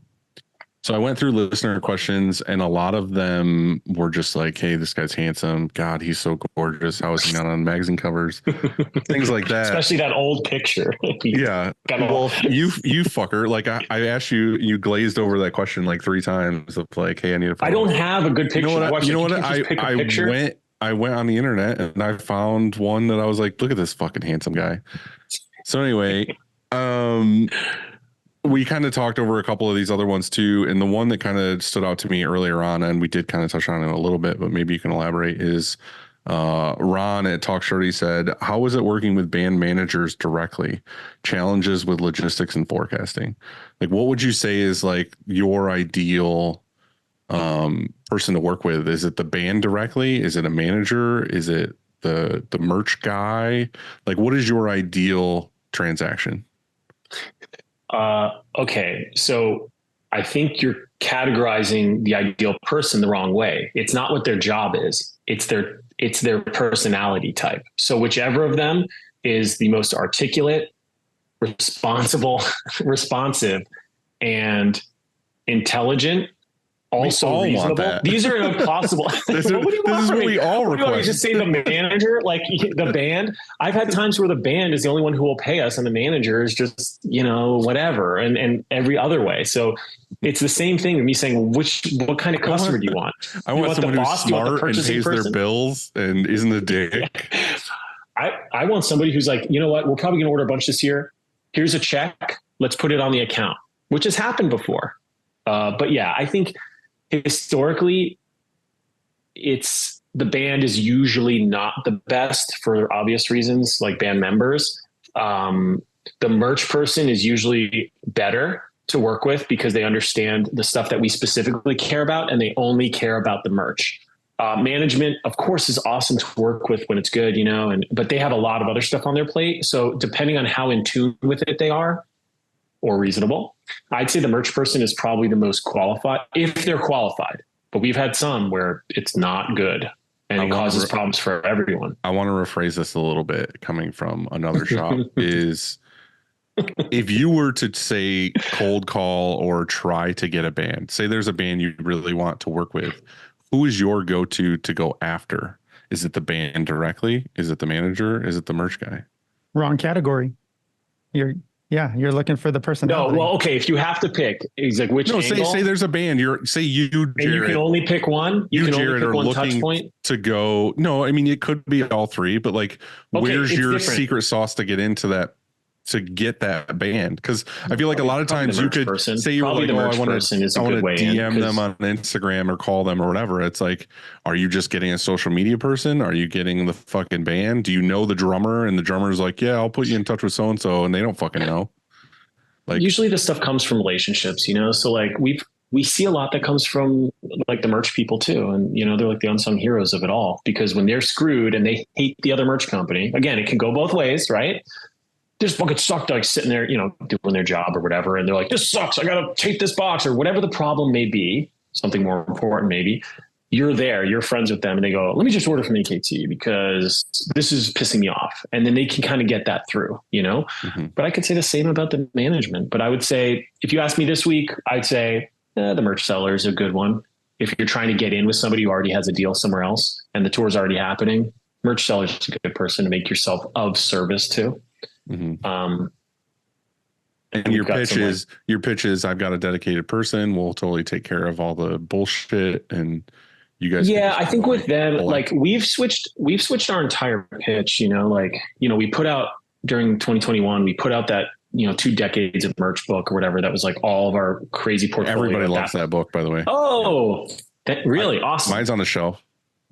So I went through listener questions and a lot of them were just like, hey, this guy's handsome. God, he's so gorgeous. How is he not on magazine covers? Things like that. Especially that old picture. Yeah. Well, you fucker. Like I asked you, you glazed over that question like 3 times of like, hey, I need a photo. I don't have a good picture. You know what? I went on the internet and I found one that I was like, look at this fucking handsome guy. So anyway, we kind of talked over a couple of these other ones too. And the one that kind of stood out to me earlier on, and we did kind of touch on it a little bit, but maybe you can elaborate, is Ron at Talk Shorty said, how is it working with band managers directly? Challenges with logistics and forecasting. Like, what would you say is like your ideal person to work with? Is it the band directly? Is it a manager? Is it the merch guy? Like, what is your ideal transaction? Okay. So I think you're categorizing the ideal person the wrong way. It's not what their job is. It's their personality type. So whichever of them is the most articulate, responsible, responsive, and intelligent, also reasonable. These are impossible. This is what we all request. Just say the manager, like the band. I've had times where the band is the only one who will pay us, and the manager is just, whatever, and every other way. So it's the same thing with me saying, what kind of customer do you want? I want someone who's smart and pays their bills and isn't a dick. I want somebody who's like, you know what, we're probably going to order a bunch this year. Here's a check. Let's put it on the account, which has happened before. But yeah, I think historically, the band is usually not the best for obvious reasons, like band members. The merch person is usually better to work with because they understand the stuff that we specifically care about, and they only care about the merch. Management, of course, is awesome to work with when it's good, but they have a lot of other stuff on their plate. So depending on how in tune with it they are, or reasonable, I'd say the merch person is probably the most qualified if they're qualified. But we've had some where it's not good and it causes problems for everyone. I want to rephrase this a little bit coming from another shop is if you were to say cold call or try to get a band, say there's a band you really want to work with, who is your go-to to go after? Is it the band directly? Is it the manager? Is it the merch guy? Wrong category. You're looking for the person. No, well, okay. If you have to pick, it's like which angle? Say there's a band. You, Jared. And you can only pick one. You can Jared, only pick are one touch point to go. No, I mean it could be all three, but like, where's your secret sauce to get into that? To get that band, because I feel like a lot of times you could say you're like, I want to DM them on Instagram or call them or whatever. It's like, are you just getting a social media person? Are you getting the fucking band? Do you know the drummer? And the drummer's like, yeah, I'll put you in touch with so and so, and they don't fucking know. Like, usually the stuff comes from relationships, So like we see a lot that comes from like the merch people too, and they're like the unsung heroes of it all, because when they're screwed and they hate the other merch company, again, it can go both ways, right? This fucking sucked, like sitting there, doing their job or whatever. And they're like, this sucks. I got to tape this box or whatever the problem may be. Something more important, maybe. You're there, you're friends with them. And they go, let me just order from AKT because this is pissing me off. And then they can kind of get that through, Mm-hmm. But I could say the same about the management. But I would say, if you ask me this week, I'd say the merch seller is a good one. If you're trying to get in with somebody who already has a deal somewhere else and the tour's already happening, merch seller is a good person to make yourself of service to. Mm-hmm. And your pitch is I've got a dedicated person. We'll totally take care of all the bullshit, and you guys. Yeah, I think with them, like we've switched our entire pitch. We put out during 2021. We put out that 2 decades of merch book or whatever. That was like all of our crazy portfolio. Everybody loves that book, by the way. Oh, that really awesome. Mine's on the shelf,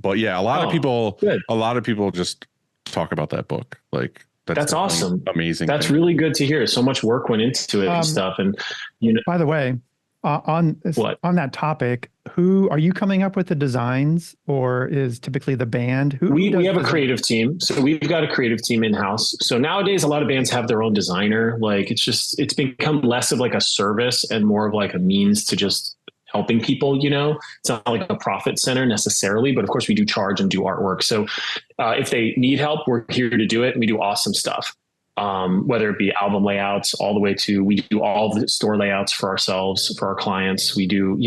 but yeah, a lot of people just talk about that book like. That's awesome. Amazing. That's really good to hear. So much work went into it and stuff. And by the way, on that topic, who are you coming up with the designs, or is typically the band? We have a creative team. So we've got a creative team in house. So nowadays, a lot of bands have their own designer. Like it's become less of like a service and more of like a means to just helping people, it's not like a profit center necessarily, but of course we do charge and do artwork. So if they need help, we're here to do it. And we do awesome stuff. Whether it be album layouts all the way to, we do all the store layouts for ourselves, for our clients. We do,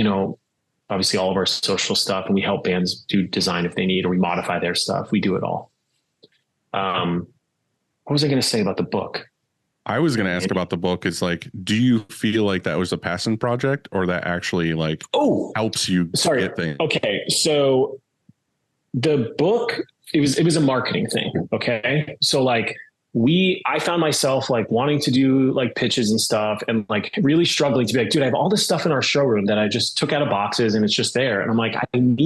obviously all of our social stuff, and we help bands do design if they need, or we modify their stuff. We do it all. What was I going to say about the book? I was going to ask about the book. Is like, do you feel like that was a passion project, or that actually like helps you get things? Okay. So the book, it was a marketing thing. Okay. So like I found myself like wanting to do like pitches and stuff, and like really struggling to be like, dude, I have all this stuff in our showroom that I just took out of boxes and it's just there. And I'm like, I'm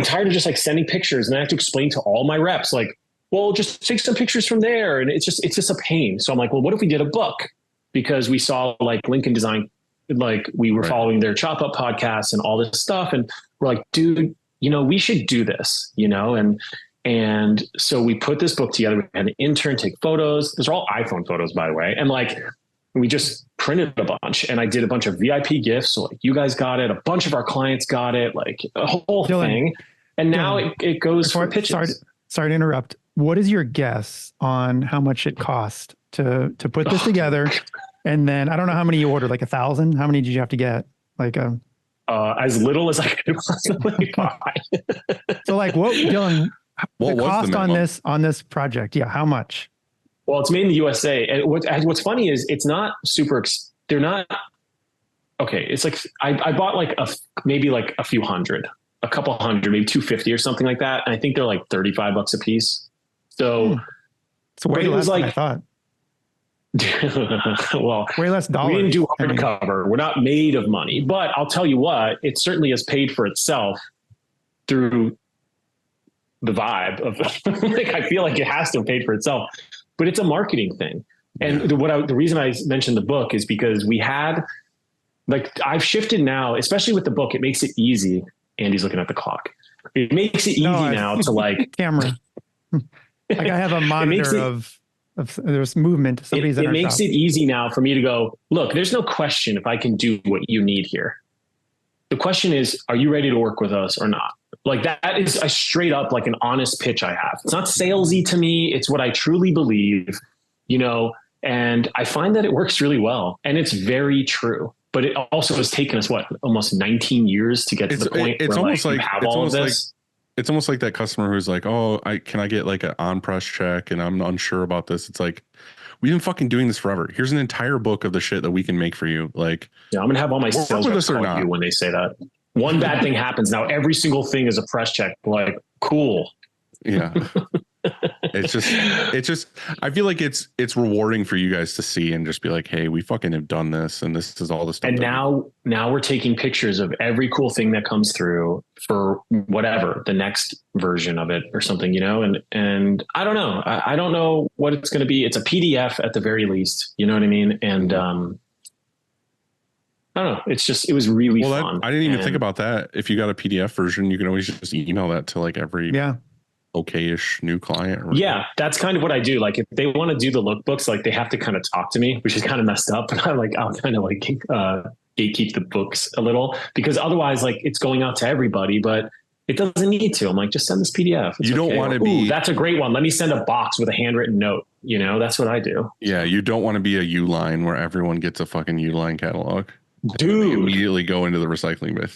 tired of just like sending pictures, and I have to explain to all my reps, like, well, just take some pictures from there. And it's just a pain. So I'm like, well, what if we did a book? Because we saw like Lincoln Design like we were following their Chop Up podcast and all this stuff. And we're like, dude, we should do this, and so we put this book together. We had an intern take photos. Those are all iPhone photos, by the way. And like, we just printed a bunch, and I did a bunch of VIP gifts. So like, you guys got it. A bunch of our clients got it, like a whole thing. And now it goes for pitches. Sorry to interrupt. What is your guess on how much it cost to put this together? And then I don't know how many you ordered, like 1,000. How many did you have to get? Like as little as I could possibly buy. So like, what, Dylan? What the was cost the minimum? on this project? Yeah, how much? Well, it's made in the USA, and what's funny is it's not super. They're not okay. It's like I bought like maybe like a few hundred, a couple hundred, maybe 250 or something like that. And I think they're like $35 a piece. So it's way less than I thought. Well, way less dollars. We didn't do hardcover. We're not made of money, but I'll tell you what, it certainly has paid for itself through the vibe of like, I feel like it has to have paid for itself, but it's a marketing thing. And the reason I mentioned the book is because we had, like, I've shifted now, especially with the book, it makes it easy. Andy's looking at the clock. It makes it easy now to like camera. Like I have a monitor of there's movement. Somebody's it makes it easy now for me to go, look, there's no question if I can do what you need here. The question is, are you ready to work with us or not? Like that is a straight up, like an honest pitch I have. It's not salesy to me. It's what I truly believe, and I find that it works really well, and it's very true. But it also has taken us almost 19 years to get to the point it's where almost like, like have all of this. It's almost like that customer who's like, oh, can I get like an on-press check? And I'm unsure about this. It's like, we've been fucking doing this forever. Here's an entire book of the shit that we can make for you. Like, yeah, I'm going to have all my sales reps call you when they say that. One bad thing happens. Now every single thing is a press check. Like, cool. Yeah. It's just, I feel like it's rewarding for you guys to see and just be like, hey, we fucking have done this. And this is all the stuff. And now we're taking pictures of every cool thing that comes through for whatever the next version of it or something, and I don't know. I don't know what it's going to be. It's a PDF at the very least. You know what I mean? And, I don't know. It was really fun. I didn't even think about that. If you got a PDF version, you can always just email that to like every okay-ish new client. Yeah, that's kind of what I do. Like if they want to do the lookbooks, like they have to kind of talk to me, which is kind of messed up. But I'll kind of like gatekeep the books a little, because otherwise like it's going out to everybody, but it doesn't need to. I'm like, just send this PDF. It's you don't want to be. That's a great one. Let me send a box with a handwritten note. That's what I do. Yeah, you don't want to be a Uline where everyone gets a fucking Uline catalog. Dude, immediately go into the recycling bin.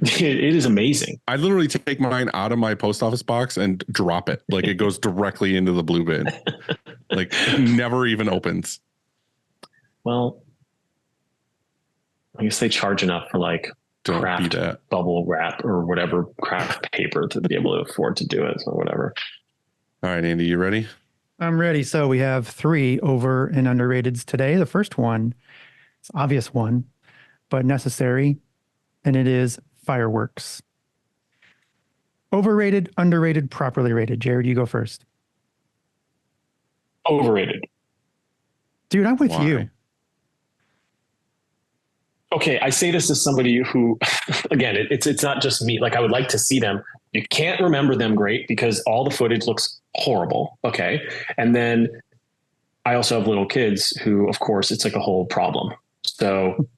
It is amazing. I literally take mine out of my post office box and drop it. Like it goes directly into the blue bin. Like never even opens. Well, I guess they charge enough for like craft bubble wrap or whatever craft paper to be able to afford to do it or whatever. All right, Andy, you ready? I'm ready. So we have 3 over and underrateds today. The first one, it's an obvious one, but necessary, and it is fireworks. Overrated, underrated, properly rated. Jared, you go first. Overrated. Dude, I'm with you. Okay, I say this as somebody who, again, it's not just me. Like I would like to see them. You can't remember them great because all the footage looks horrible. Okay, and then I also have little kids who, of course, it's like a whole problem. So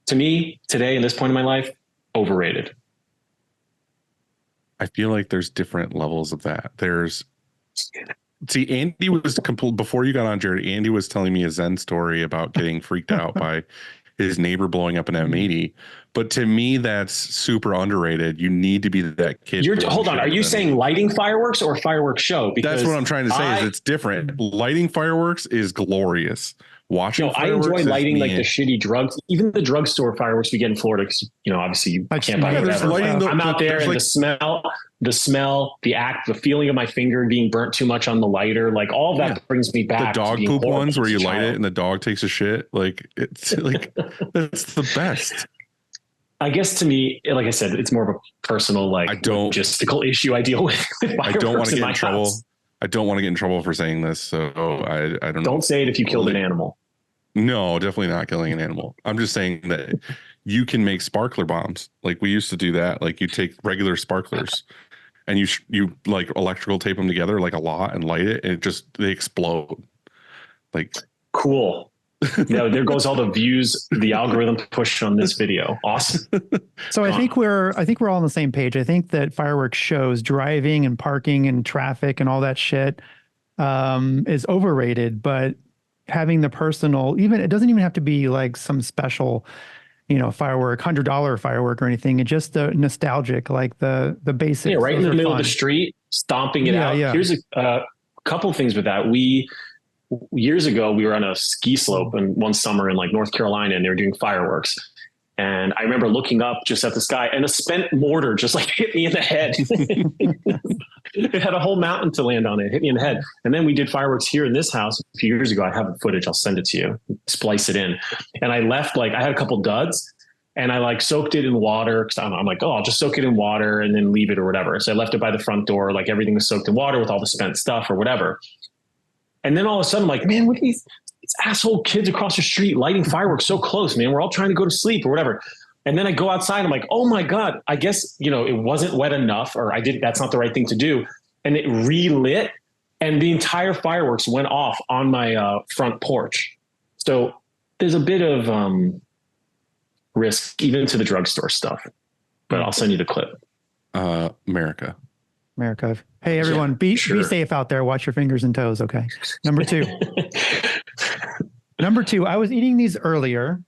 to me, today, in this point in my life, overrated. I feel like there's different levels of that. Andy was before you got on, Jared, Andy was telling me a Zen story about getting freaked out by his neighbor blowing up an M80. But to me, that's super underrated. You need to be that kid. Hold on. Are you saying lighting fireworks or fireworks show? Because that's what I'm trying to say is it's different. Lighting fireworks is glorious. Watching I enjoy lighting like the shitty drugs, even the drugstore fireworks we get in Florida. Because obviously you can't buy whatever. I'm out there, and the smell, the act, the feeling of my finger being burnt too much on the lighter, like all of that brings me back. The dog poop ones where you light it and the dog takes a shit, like it's like that's the best. I guess to me, like I said, it's more of a personal, like logistical issue I deal with. I don't want to get in trouble. I don't want to get in trouble for saying this, so I don't know. Don't say it if you killed an animal. No, definitely not killing an animal. I'm just saying that you can make sparkler bombs. Like we used to do that. Like you take regular sparklers and you like electrical tape them together like a lot and light it, and they explode. Like Cool. No, there goes all the views the algorithm pushed on this video. Awesome. So I think we're all on the same page. I think that fireworks shows, driving and parking and traffic and all that shit is overrated, but having the personal, even it doesn't even have to be like some special, firework, $100 firework or anything. It's just the nostalgic, like the basics. Yeah, right in the middle of fun. the street, stomping it out. Yeah. Here's a couple of things with that. Years ago, we were on a ski slope and one summer in like North Carolina, and they were doing fireworks. And I remember looking up just at the sky, and a spent mortar just like hit me in the head. It had a whole mountain to land on it. It hit me in the head. And then we did fireworks here in this house a few years ago. I have the footage. I'll send it to you. Splice it in. And I left, I had a couple duds, and I like soaked it in water. Cause I'm like, oh, I'll just soak it in water and then leave it or whatever. So I left it by the front door. Like everything was soaked in water with all the spent stuff or whatever. And then all of a sudden I'm like, man, look at these asshole kids across the street lighting fireworks so close, man. We're all trying to go to sleep or whatever. And then I go outside. I'm like, oh my God, I guess, it wasn't wet enough, or that's not the right thing to do. And it relit, and the entire fireworks went off on my front porch. So there's a bit of risk even to the drugstore stuff, but I'll send you the clip. America. Hey, everyone, be sure. safe out there. Watch your fingers and toes. Okay. Number two, I was eating these earlier,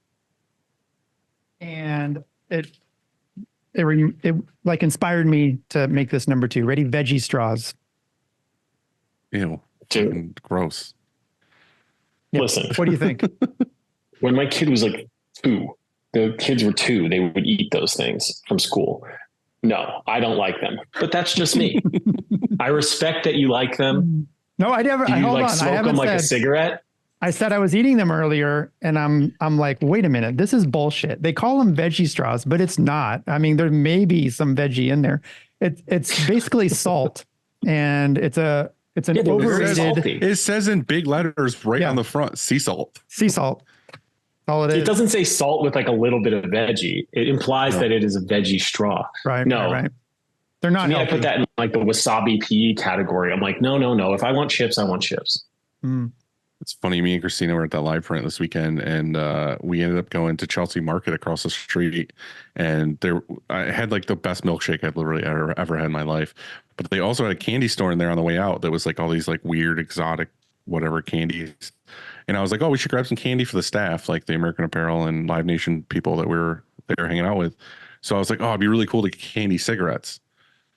and it like inspired me to make this number two. Ready? Veggie straws. Ew. Dude. Gross. Yep. Listen, What do you think? when my kid was like 2, the kids were 2, they would eat those things from school. No, I don't like them, but that's just me. I respect that you like them. No, I never. Do you Hold like on. smoke them like a cigarette? I said I was eating them earlier, and I'm like, wait a minute, this is bullshit. They call them veggie straws, but it's not. I mean, there may be some veggie in there. It's basically salt, and it's an overrated. It says in big letters right on the front, sea salt. Sea salt. All it is. It doesn't say salt with like a little bit of veggie. It implies that it is a veggie straw. Right. No, right. They're not. I put that in like the wasabi PE category. I'm like, no. If I want chips, I want chips. Mm. It's funny. Me and Christina were at that live print this weekend, and we ended up going to Chelsea Market across the street. And I had like the best milkshake I've literally ever had in my life. But they also had a candy store in there on the way out that was like all these like weird, exotic, whatever candies. And I was like, oh, we should grab some candy for the staff, like the American Apparel and Live Nation people that they were hanging out with. So I was like, oh, it'd be really cool to get candy cigarettes.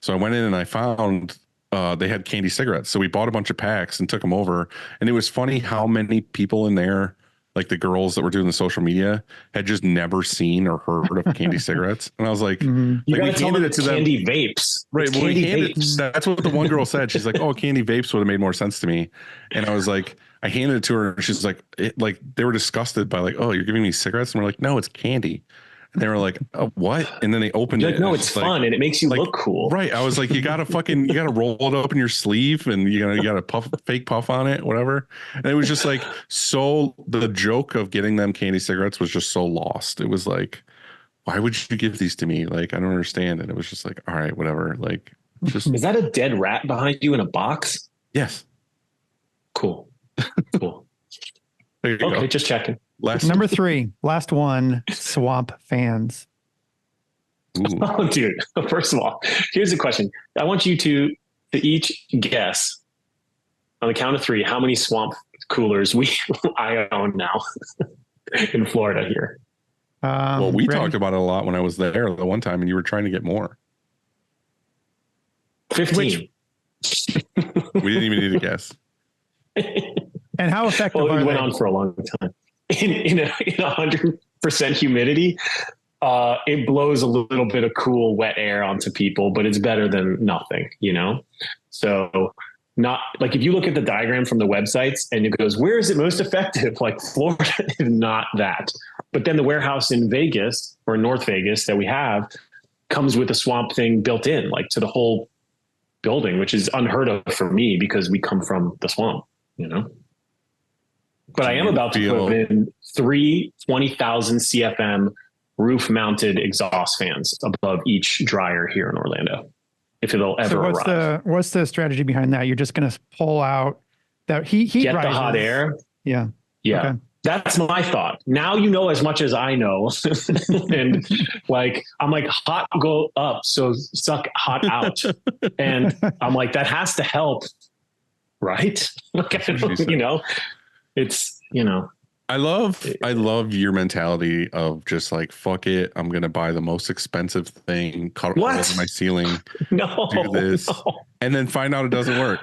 So I went in and I found they had candy cigarettes. So we bought a bunch of packs and took them over. And it was funny how many people in there, like the girls that were doing the social media, had just never seen or heard of candy cigarettes. And I was like, you gotta tell them it's candy them. Vapes. Right. It's Well, candy vapes. That's what the one girl said. She's like, oh, candy vapes would have made more sense to me. And I was like, I handed it to her, and she's like, they were disgusted by like, oh, you're giving me cigarettes? And we're like, no, it's candy. And they were like, oh, what? And then they opened it. Like, no, it's fun and it makes you look cool. Right. I was like, you gotta roll it up in your sleeve, and you gotta fake puff on it, whatever. And it was just like, so the joke of getting them candy cigarettes was just so lost. It was like, why would you give these to me? Like, I don't understand. And it was just like, all right, whatever. Like, just. Is that a dead rat behind you in a box? Yes. Cool. Cool. There you go. Okay, just checking. Number 3, last one, swamp fans. Ooh. Oh, dude. First of all, here's the question. I want you to each guess on the count of 3 how many swamp coolers I own now in Florida here. Well, we talked about it a lot when I was there the one time, and you were trying to get more. 15. We didn't even need a guess. And how effective well, are it they? went on for a long time. In 100% humidity, it blows a little bit of cool wet air onto people, but it's better than nothing, So not like if you look at the diagram from the websites and it goes, where is it most effective? Like Florida is not that. But then the warehouse in Vegas or North Vegas that we have comes with a swamp thing built in, like to the whole building, which is unheard of for me because we come from the swamp, But I am about to put in 3 20,000 CFM roof mounted exhaust fans above each dryer here in Orlando. If it'll ever arrive. What's the strategy behind that? You're just going to pull out that heat get rises. The hot air. Yeah. Yeah. Okay. That's my thought. Now you know as much as I know. And like, I'm like, hot go up, so suck hot out. And I'm like, that has to help. Right? Like, you know, it's, you know. I love your mentality of just like, fuck it, I'm gonna buy the most expensive thing, cut over my ceiling, do this, and then find out it doesn't work.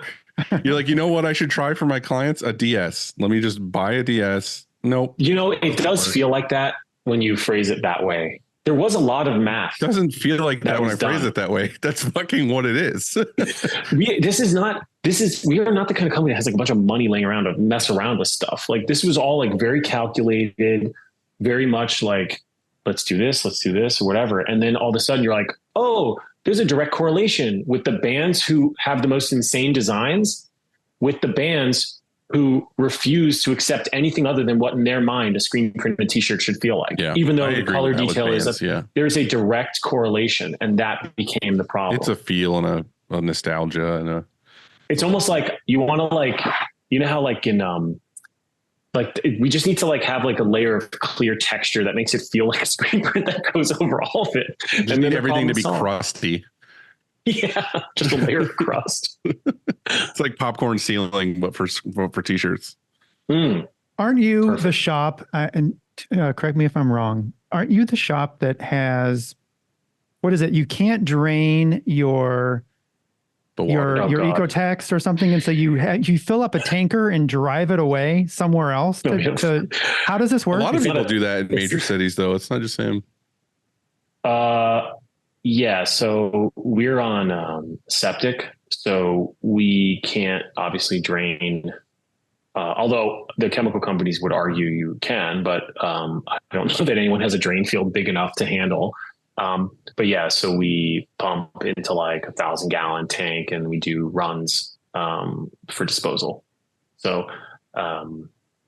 You're like, you know what I should try for my clients? A DS. Let me just buy a DS. Nope. You know, it does feel like that when you phrase it that way. There was a lot of math. It doesn't feel like that when I phrase it that way. That's fucking what it is. We are not the kind of company that has like a bunch of money laying around to mess around with stuff. Like this was all like very calculated, very much like, let's do this, or whatever. And then all of a sudden you're like, oh, there's a direct correlation with the bands who have the most insane designs with the bands who refuse to accept anything other than what in their mind a screen printed t-shirt should feel like. Yeah, even though the color detail is there's a direct correlation, and that became the problem. It's a feel and a nostalgia and it's almost like you want to like, you know how like in like we just need to like have like a layer of clear texture that makes it feel like a screen print that goes over all of it. And then everything to be crusty. Yeah, just a layer of crust. It's like popcorn ceiling, but for t-shirts. Aren't you the shop? And correct me if I'm wrong. Aren't you the shop that has, what is it? You can't drain your Ecotex or something, and so you fill up a tanker and drive it away somewhere else. How does this work? A lot of people do that in major cities, though. It's not just him. Yeah, so we're on septic, so we can't obviously drain. Although the chemical companies would argue you can, but I don't know that anyone has a drain field big enough to handle. But yeah, so we pump into like 1,000-gallon tank, and we do runs for disposal. So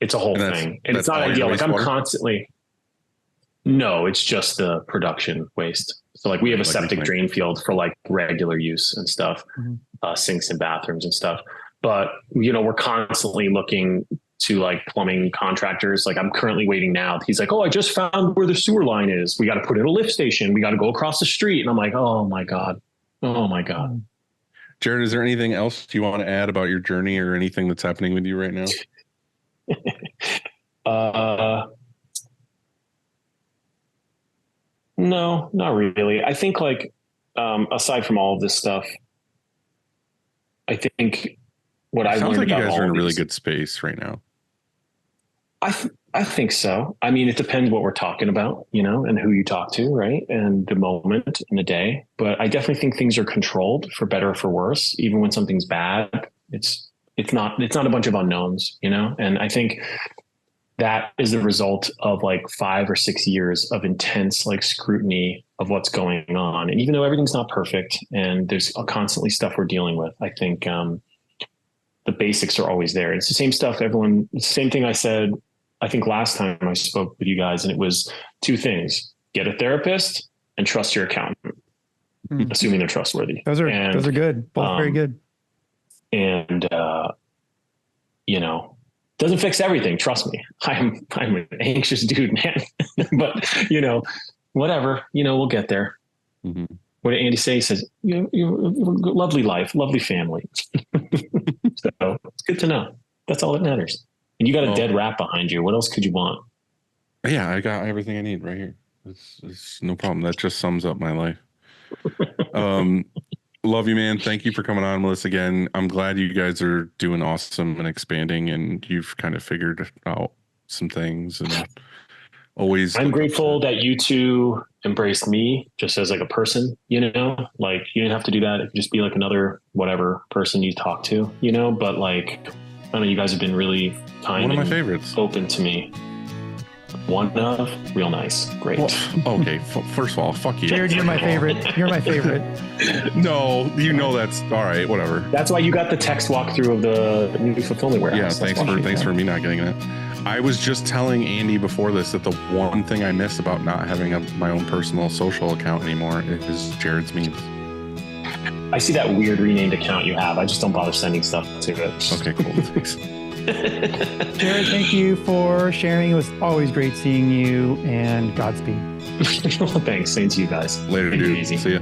it's a whole thing, and it's not ideal. Like I'm constantly. No, it's just the production waste. So like we have a septic drain field for like regular use and stuff, sinks and bathrooms and stuff. But, you know, we're constantly looking to like plumbing contractors. Like I'm currently waiting now. He's like, oh, I just found where the sewer line is. We got to put in a lift station. We got to go across the street. And I'm like, oh my God. Jared, is there anything else you want to add about your journey or anything that's happening with you right now? No, not really. I think like, aside from all of this stuff, I think what I learned like you about guys are in a really good space right now. I think so. I mean, it depends what we're talking about, you know, and who you talk to, right? And the moment and the day. But I definitely think things are controlled for better or for worse. Even when something's bad, it's not a bunch of unknowns, you know? And I think that is the result of like 5 or 6 years of intense like scrutiny of what's going on. And even though everything's not perfect and there's constantly stuff we're dealing with, I think the basics are always there. It's the same stuff. Same thing I said, I think last time I spoke with you guys, and it was 2 things: get a therapist and trust your accountant, assuming they're trustworthy. Those are good. Both very good. And, you know, doesn't fix everything. Trust me. I'm an anxious dude, man. But you know, whatever, you know, we'll get there. Mm-hmm. What did Andy say? He says, you lovely life, lovely family. So it's good to know. That's all that matters. And you got a dead rat behind you. What else could you want? Yeah, I got everything I need right here. It's no problem. That just sums up my life. Love you, man. Thank you for coming on with us again. I'm glad you guys are doing awesome and expanding, and you've kind of figured out some things. And always, I'm grateful that you two embraced me just as like a person, you know, like you didn't have to do that. It could just be like another whatever person you talk to, you know, but like, I don't know, you guys have been really kind. One of my favorites. Open to me. One of real nice. Great. Well, okay. First of all, fuck you. Jared, you're my favorite. You're my favorite. No, you know that's all right. Whatever. That's why you got the text walkthrough of the new fulfillment warehouse. Yeah, thanks for me not getting that. I was just telling Andy before this that the one thing I miss about not having my own personal social account anymore is Jared's memes. I see that weird renamed account you have. I just don't bother sending stuff to it. Okay, cool. Thanks. Jared, thank you for sharing. It was always great seeing you, and Godspeed. Thanks. Same to you guys. Later, Take it dude. easy. See ya.